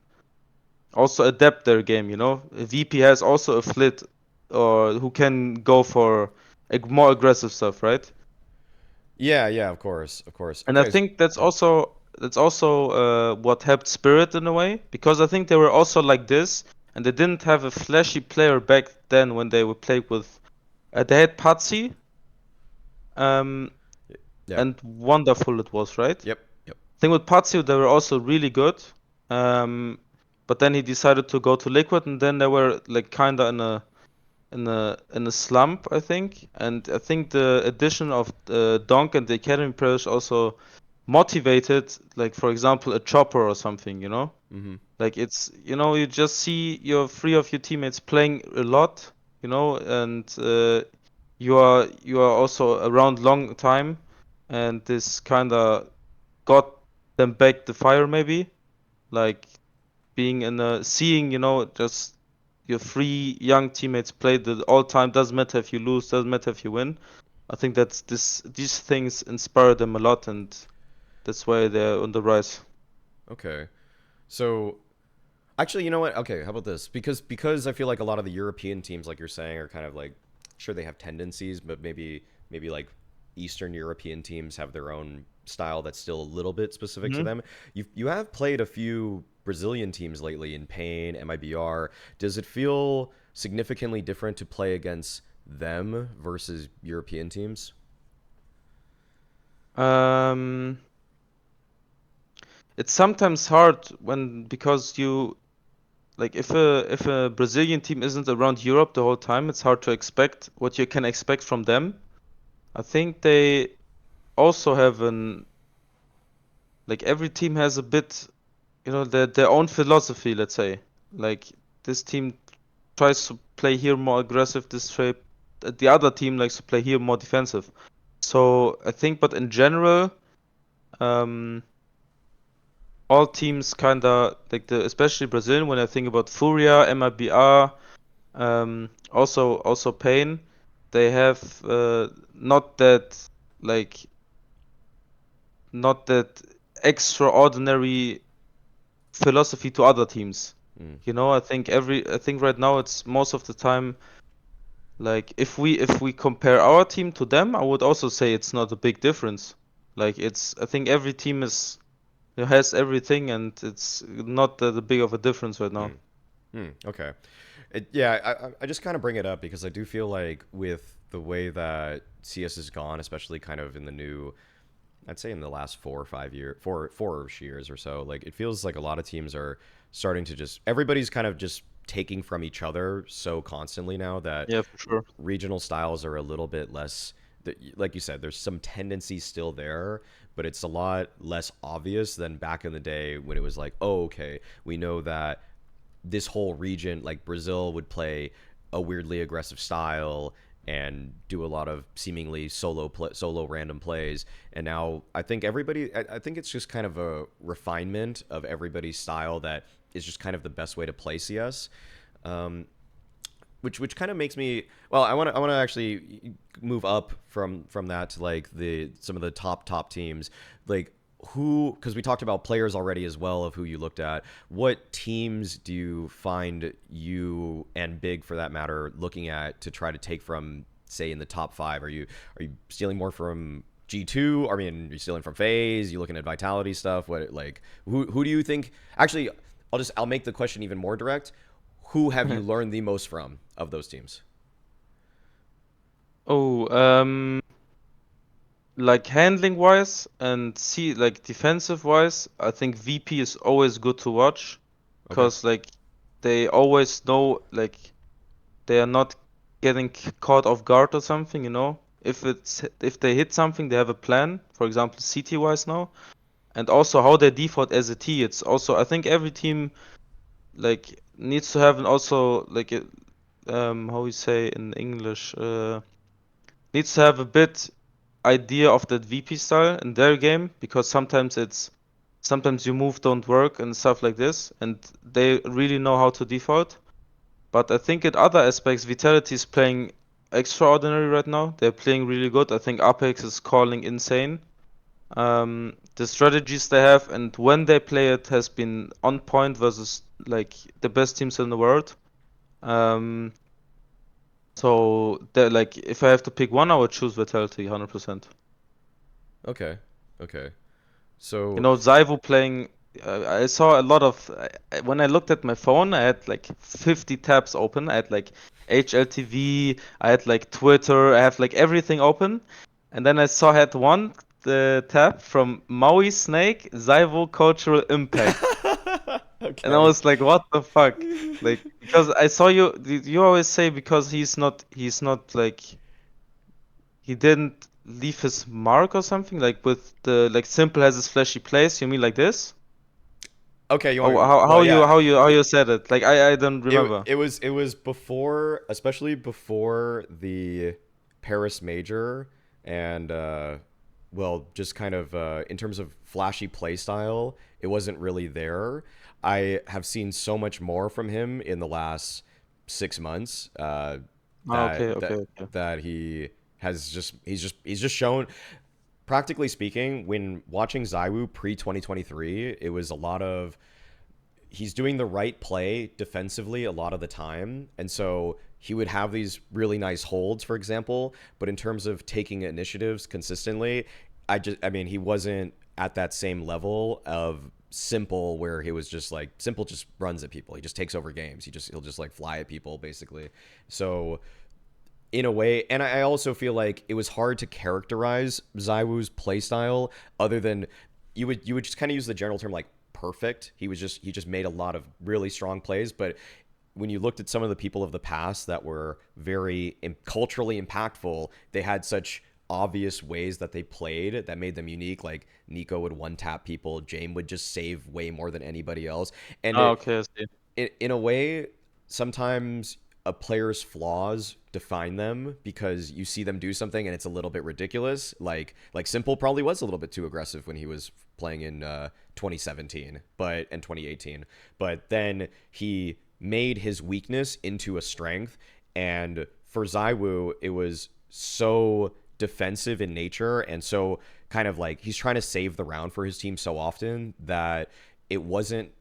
also adapt their game. A VP has also a flit or who can go for more aggressive stuff, right? Yeah, yeah, of course. Of course. And I Okay. think that's also what helped Spirit in a way, because I think they were also like this, and they didn't have a flashy player back then when they would play with. They had Patsy, um, Yeah. and Wonderful it was, right? Yep. Yep. Thing with Pazio, they were also really good. Um, but then he decided to go to Liquid, and then they were like kinda in a slump, I think. And I think the addition of Donk and the Academy players also motivated, like for example, a Chopper or something. Mm-hmm. Like it's you just see your three of your teammates playing a lot, and you are also around long time, and this kinda got them back the fire maybe, like being in a seeing, just your three young teammates play the all time. Doesn't matter if you lose, doesn't matter if you win. I think that's these things inspire them a lot, and that's why they're on the rise. Okay. So actually, you know what? Okay, how about this? Because I feel like a lot of the European teams, like you're saying, are kind of like, sure, they have tendencies, but maybe like Eastern European teams have their own style that's still a little bit specific to Hmm. them. You have played a few Brazilian teams lately in Pain, MIBR. Does it feel significantly different to play against them versus European teams? Um, it's sometimes hard when because you like if a Brazilian team isn't around Europe the whole time, it's hard to expect what you can expect from them. I think they also have an like every team has a bit, their own philosophy, let's say. Like this team tries to play here more aggressive, the other team likes to play here more defensive. So I think, but in general, um, all teams kinda like especially Brazil. When I think about Furia, MIBR, also Pain, they have not that like not that extraordinary philosophy to other teams. Mm, I think right now it's most of the time like if we compare our team to them, I would also say it's not a big difference. Like I think every team has everything and it's not that big of a difference right now. mm, okay. Yeah, I just kind of bring it up because I do feel like with the way that CS has gone, especially kind of in the new, I'd say in the last 4 or 5 years, four-ish years or so, like it feels like a lot of teams are starting to just, everybody's kind of just taking from each other so constantly now that Yeah, for sure. regional styles are a little bit less, like you said, there's some tendency still there, but it's a lot less obvious than back in the day when it was like, oh, okay, we know that this whole region, like Brazil, would play a weirdly aggressive style and do a lot of seemingly solo random plays. And now I think I think it's just kind of a refinement of everybody's style that is just kind of the best way to play CS. Um, which kind of makes me, well, I want to actually move up from that to like the some of the top teams, like who, because we talked about players already as well of who you looked at. What teams do you find you and Big for that matter looking at to try to take from, say, in the top five? Are you stealing more from G2? I mean, are you stealing from FaZe? You looking at Vitality stuff? What, like, who do you think? Actually, I'll make the question even more direct. Who have you learned the most from of those teams? Oh, like handling wise and see like defensive wise, I think VP is always good to watch Okay. because like they always know like they are not getting caught off guard or something, if they hit something, they have a plan. For example, CT wise now, and also how they default as a T. It's also I think every team like needs to have an also like how we say in English needs to have a bit idea of that VP style in their game because sometimes your move don't work and stuff like this, and they really know how to default. But I think in other aspects, Vitality is playing extraordinary right now. They're playing really good. I think Apex is calling insane. The strategies they have and when they play it has been on point versus like the best teams in the world. Um, so they're like if I have to pick one, I would choose Vitality 100%. Okay. Okay. So, ZywOo playing. I saw a lot of. When I looked at my phone, I had like 50 tabs open. I had like HLTV, I had like Twitter, I have like everything open. And then I had one the tab from Mauisnake ZywOo Cultural Impact. And I okay. was like, what the fuck? Like, because I saw you always say because he's not like, he didn't leave his mark or something, like with the, like, simple has his flashy place. You mean like this? Okay, you Oh, want, how well, you yeah. how you how you said it? Like I don't remember. It was before, especially before the Paris Major, and well, just kind of in terms of flashy play style, it wasn't really there. I have seen so much more from him in the last 6 months Ah, okay, that okay, that okay. that he has just he's just shown. Practically speaking, when watching ZywOo pre 2023, it was a lot of he's doing the right play defensively a lot of the time. And so he would have these really nice holds, for example. But in terms of taking initiatives consistently, I mean, he wasn't at that same level of simple where he was just like simple just runs at people. He just takes over games. He'll just like fly at people basically. So in a way, and I also feel like it was hard to characterize ZywOo's playstyle other than you would just kind of use the general term like perfect. He just made a lot of really strong plays, but when you looked at some of the people of the past that were very culturally impactful, they had such obvious ways that they played that made them unique. Like Nico would one tap people, James would just save way more than anybody else, and Ah, okay, I see. in a way, sometimes a player's flaws define them because you see them do something and it's a little bit ridiculous. Like Simple probably was a little bit too aggressive when he was playing in 2017, but and 2018. But then he made his weakness into a strength, and for ZywOo, it was so defensive in nature and so kind of like he's trying to save the round for his team so often that it wasn't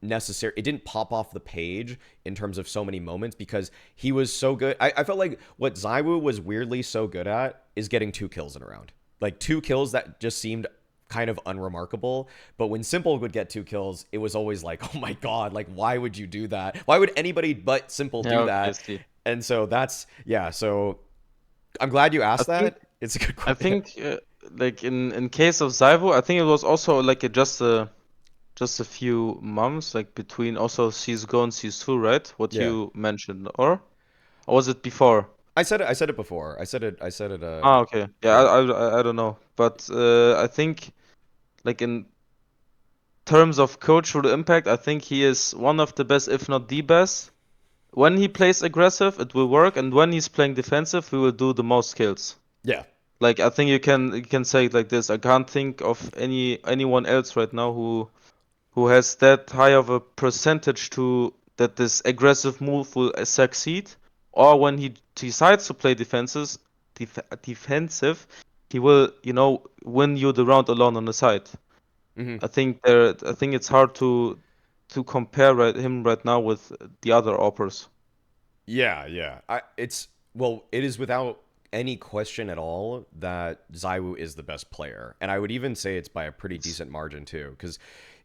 necessary. It didn't pop off the page in terms of so many moments because he was so good. I felt like what ZywOo was weirdly so good at is getting 2 kills in a round. Like 2 kills that just seemed kind of unremarkable. But when Simple would get 2 kills, it was always like, oh my God, like why would you do that? Why would anybody but Simple Yeah, do okay, I that? see. And so that's, yeah. So I'm glad you I asked think that. It's a good I question. think like in case of ZywOo, I think it was also like just a few months like between also CS2 and CS2, right? What Yeah. you mentioned, or was it before? I said it before. I said it Ah, okay. Yeah, yeah. I don't know, but I think like in terms of cultural impact, I think he is one of the best, if not the best. When he plays aggressive, it will work, and when he's playing defensive, he will do the most kills. Yeah. Like I think you can say it like this. I can't think of anyone else right now who has that high of a percentage to that this aggressive move will succeed, or when he decides to play defensive, he will win you the round alone on the side. Hmm. I think it's hard to compare him right now with the other AWPers. Yeah, yeah. It's well, it is without any question at all that ZywOo is the best player, and I would even say it's by a pretty It's decent margin too. Because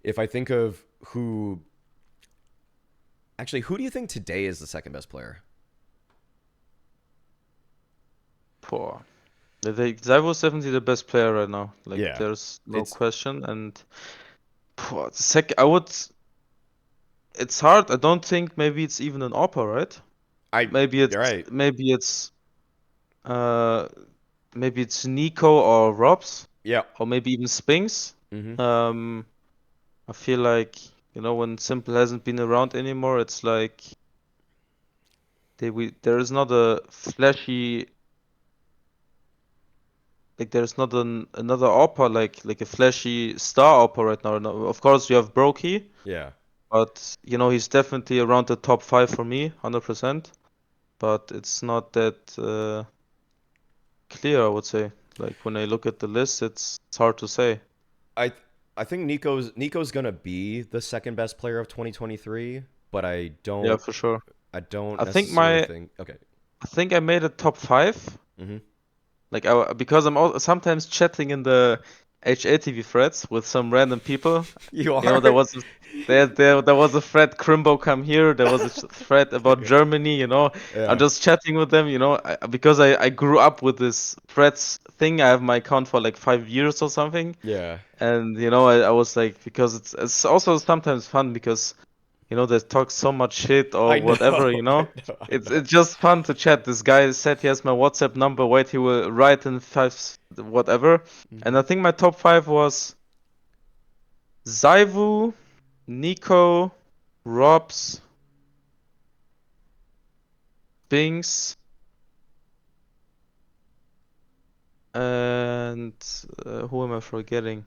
if I think of who, actually, who do you think today is the second best player? poor. I think ZywOo is definitely the best player right now. Like Yeah, there's no it's question. And poor, the second, I would. It's hard. I don't think maybe it's even an AWPer, right? I. Maybe You're it's right. maybe it's uh maybe it's Nico or ropz, Yeah. or maybe even Spinx. Hmm. Um, I feel like when Simple hasn't been around anymore, it's like there is not a flashy, like there's not another AWPer like a flashy star AWPer right now. No, of course you have Brokey, Yeah. but he's definitely around the top five for me, 100%. But it's not that clear, I would say. Like when I look at the list, it's hard to say. I I think Nico's gonna be the second best player of 2023, but Yeah, for sure. I don't I think necessarily my think. Okay. I think I made a top five. Hmm. Like because I'm sometimes chatting in the HLTV threads with some random people. You There are. was there was a thread Krimbo come here. There was a thread about Okay. Germany. I'm Yeah. just chatting with them. Because I grew up with this threads thing. I have my account for like 5 years or something. Yeah. And I was like, because it's also sometimes fun because they talk so much shit or I know. whatever. I know. I know. It's just fun to chat. This guy said he has my WhatsApp number. Wait, he will write in five whatever. And Hmm. I think my top five was ZywOo, Nico, ropz, Spinx, And who am I forgetting?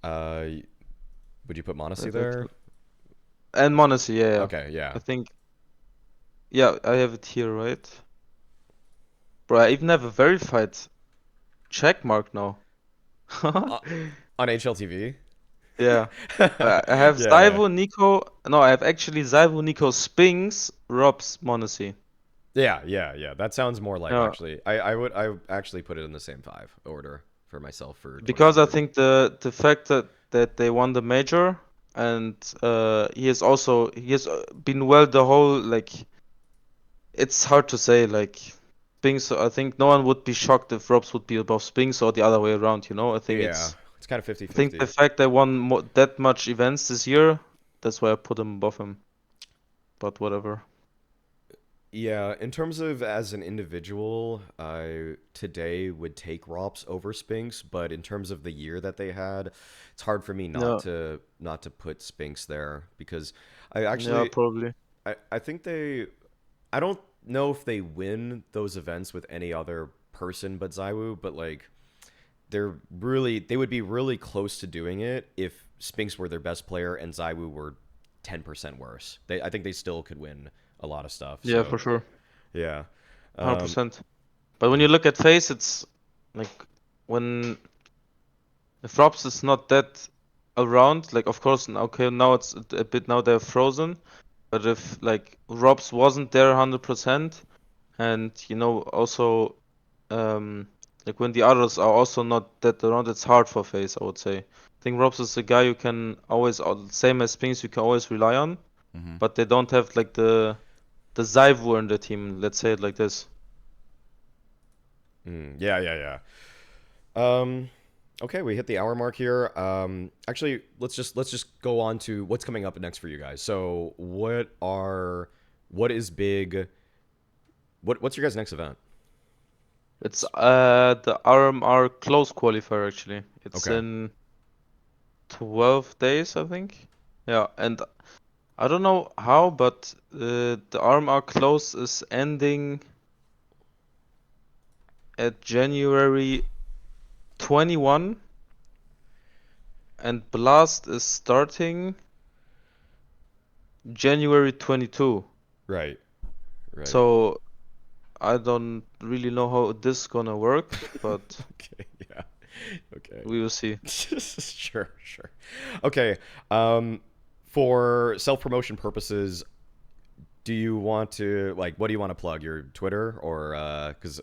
Uh, would you put Monacy Wait, there? and Monacy, yeah. Okay, yeah. I think, yeah, I have it here, right? Bro, I even have a verified check mark now. Uh, on HLTV? Yeah. I have Yeah, yeah. ZywOo, Nico. No, I have actually ZywOo, Nico, Spinx, ropz, Monacy. Yeah. That sounds more like Yeah. actually. I actually put it in the same 5 order for myself for Because I 2023. think the fact that they won the major and he has been well the whole like it's hard to say like Spinx. I think no one would be shocked if ropz would be above Spinx or the other way around. You know, Yeah, it's kind of I think the 50-50. fact they won that much events this year, that's why I put him above him. But whatever. Yeah, in terms of as an individual, I today would take ropz over Spinx, but in terms of the year that they had, it's hard for me not Yeah, to put Spinx there because yeah, probably. I think I don't know if they win those events with any other person but ZywOo, but like they would be really close to doing it if Spinx were their best player and ZywOo were 10% worse. I think they still could win a lot of stuff. Yeah, So for sure, yeah. Um, 100%. But when you look at face, it's like when if ropz is not that around, like of course, okay, now it's a bit now they're frozen. But if like ropz wasn't there 100%, and you know also like when the others are also not that around, it's hard for face, I would say. I think ropz is a guy you can always, same as Spinx, you can always rely on, mhm. but they don't have like the ZywOo in the team. Let's say it like this. Yeah. Um, okay, we hit the hour mark here. Actually, let's just go on to what's coming up next for you guys. So, what is big? What's your guys' next event? It's the RMR close qualifier actually. It's Okay. in 12 days, I think. Yeah, and I don't know how, but the RMR close is ending at January 21 and Blast is starting January 22. Right. Right. So I don't really know how this gonna work, but Okay. Yeah. Okay. we will see. Sure. Okay. Um, for self-promotion purposes, do you want to like what do you want to plug? Your Twitter or because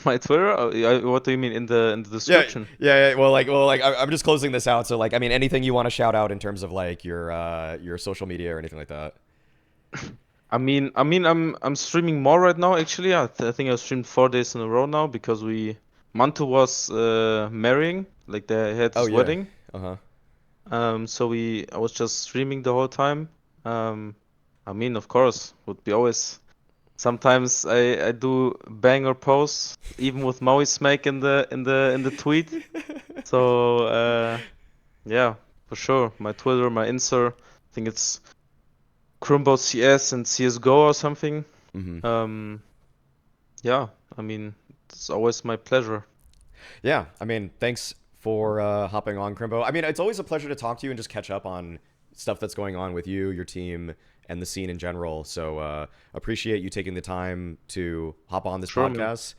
My Twitter? What do you mean in the yeah, description? yeah. I'm just closing this out. So like, I mean, anything you want to shout out in terms of like your social media or anything like that. I'm streaming more right now actually. I think I streamed 4 days in a row now because Mantuu was marrying, like they had Oh his yeah. wedding. Uh-huh. I was just streaming the whole time. Um, of course, would be always. Sometimes I do banger posts even with Mauisnake in the tweet. So yeah, for sure. My Twitter, my Insta, I think it's Krimbo CS and CS:GO or something. Mm-hmm. Um, yeah, it's always my pleasure. Yeah. I mean, thanks for hopping on, Krimbo. I mean, it's always a pleasure to talk to you and just catch up on stuff that's going on with you, your team, and the scene in general. So appreciate you taking the time to hop on this Sure, man. podcast.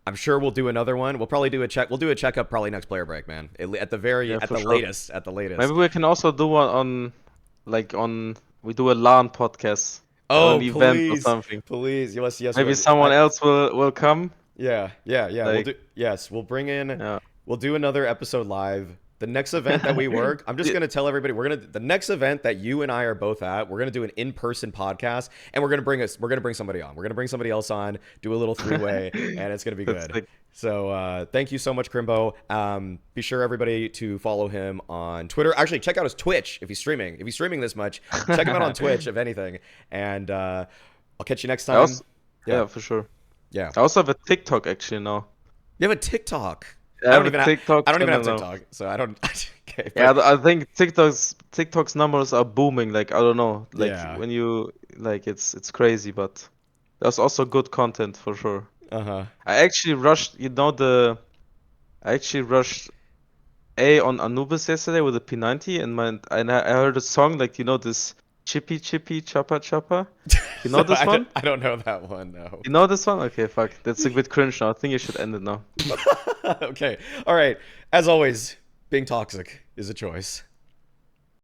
I'm sure we'll do another one. We'll probably do a check. We'll do a checkup probably next player break, man. At the very Yeah, at for the sure. latest. At the Maybe latest. we can also do one on, like on, we do a LAN podcast or an Oh, event or please, something. please. Yes. Maybe someone else will come. Yeah. We'll Like, do. Yes, we'll bring in. yeah. We'll do another episode live. The next event that we work, I'm just Yeah, gonna tell everybody the next event that you and I are both at, we're gonna do an in-person podcast, and we're gonna bring somebody on. We're gonna bring somebody else on, do a little three-way, and it's gonna be That's good. like, So thank you so much, Krimbo. Be sure everybody to follow him on Twitter. Actually, check out his Twitch if he's streaming. If he's streaming this much, check him out on Twitch if anything. And I'll catch you next I time. also, Yeah, yeah, for sure. yeah. I also have a TikTok actually now. You have a TikTok. I have a TikTok I don't even have channel now. TikTok, so I don't. Okay, Yeah, but I think TikTok's numbers are booming. Like I don't know, like yeah. when you like it's crazy, but there's also good content for sure. Uh-huh. I actually rushed, I actually rushed A on Anubis yesterday with a P90, and I heard a song like this Chippy Chippy Chopper Chopper. You know No, this one? I don't know that one, no. You know this one? Okay, fuck. That's a bit cringe now. I think you should end it now. Okay. All right. As always, being toxic is a choice.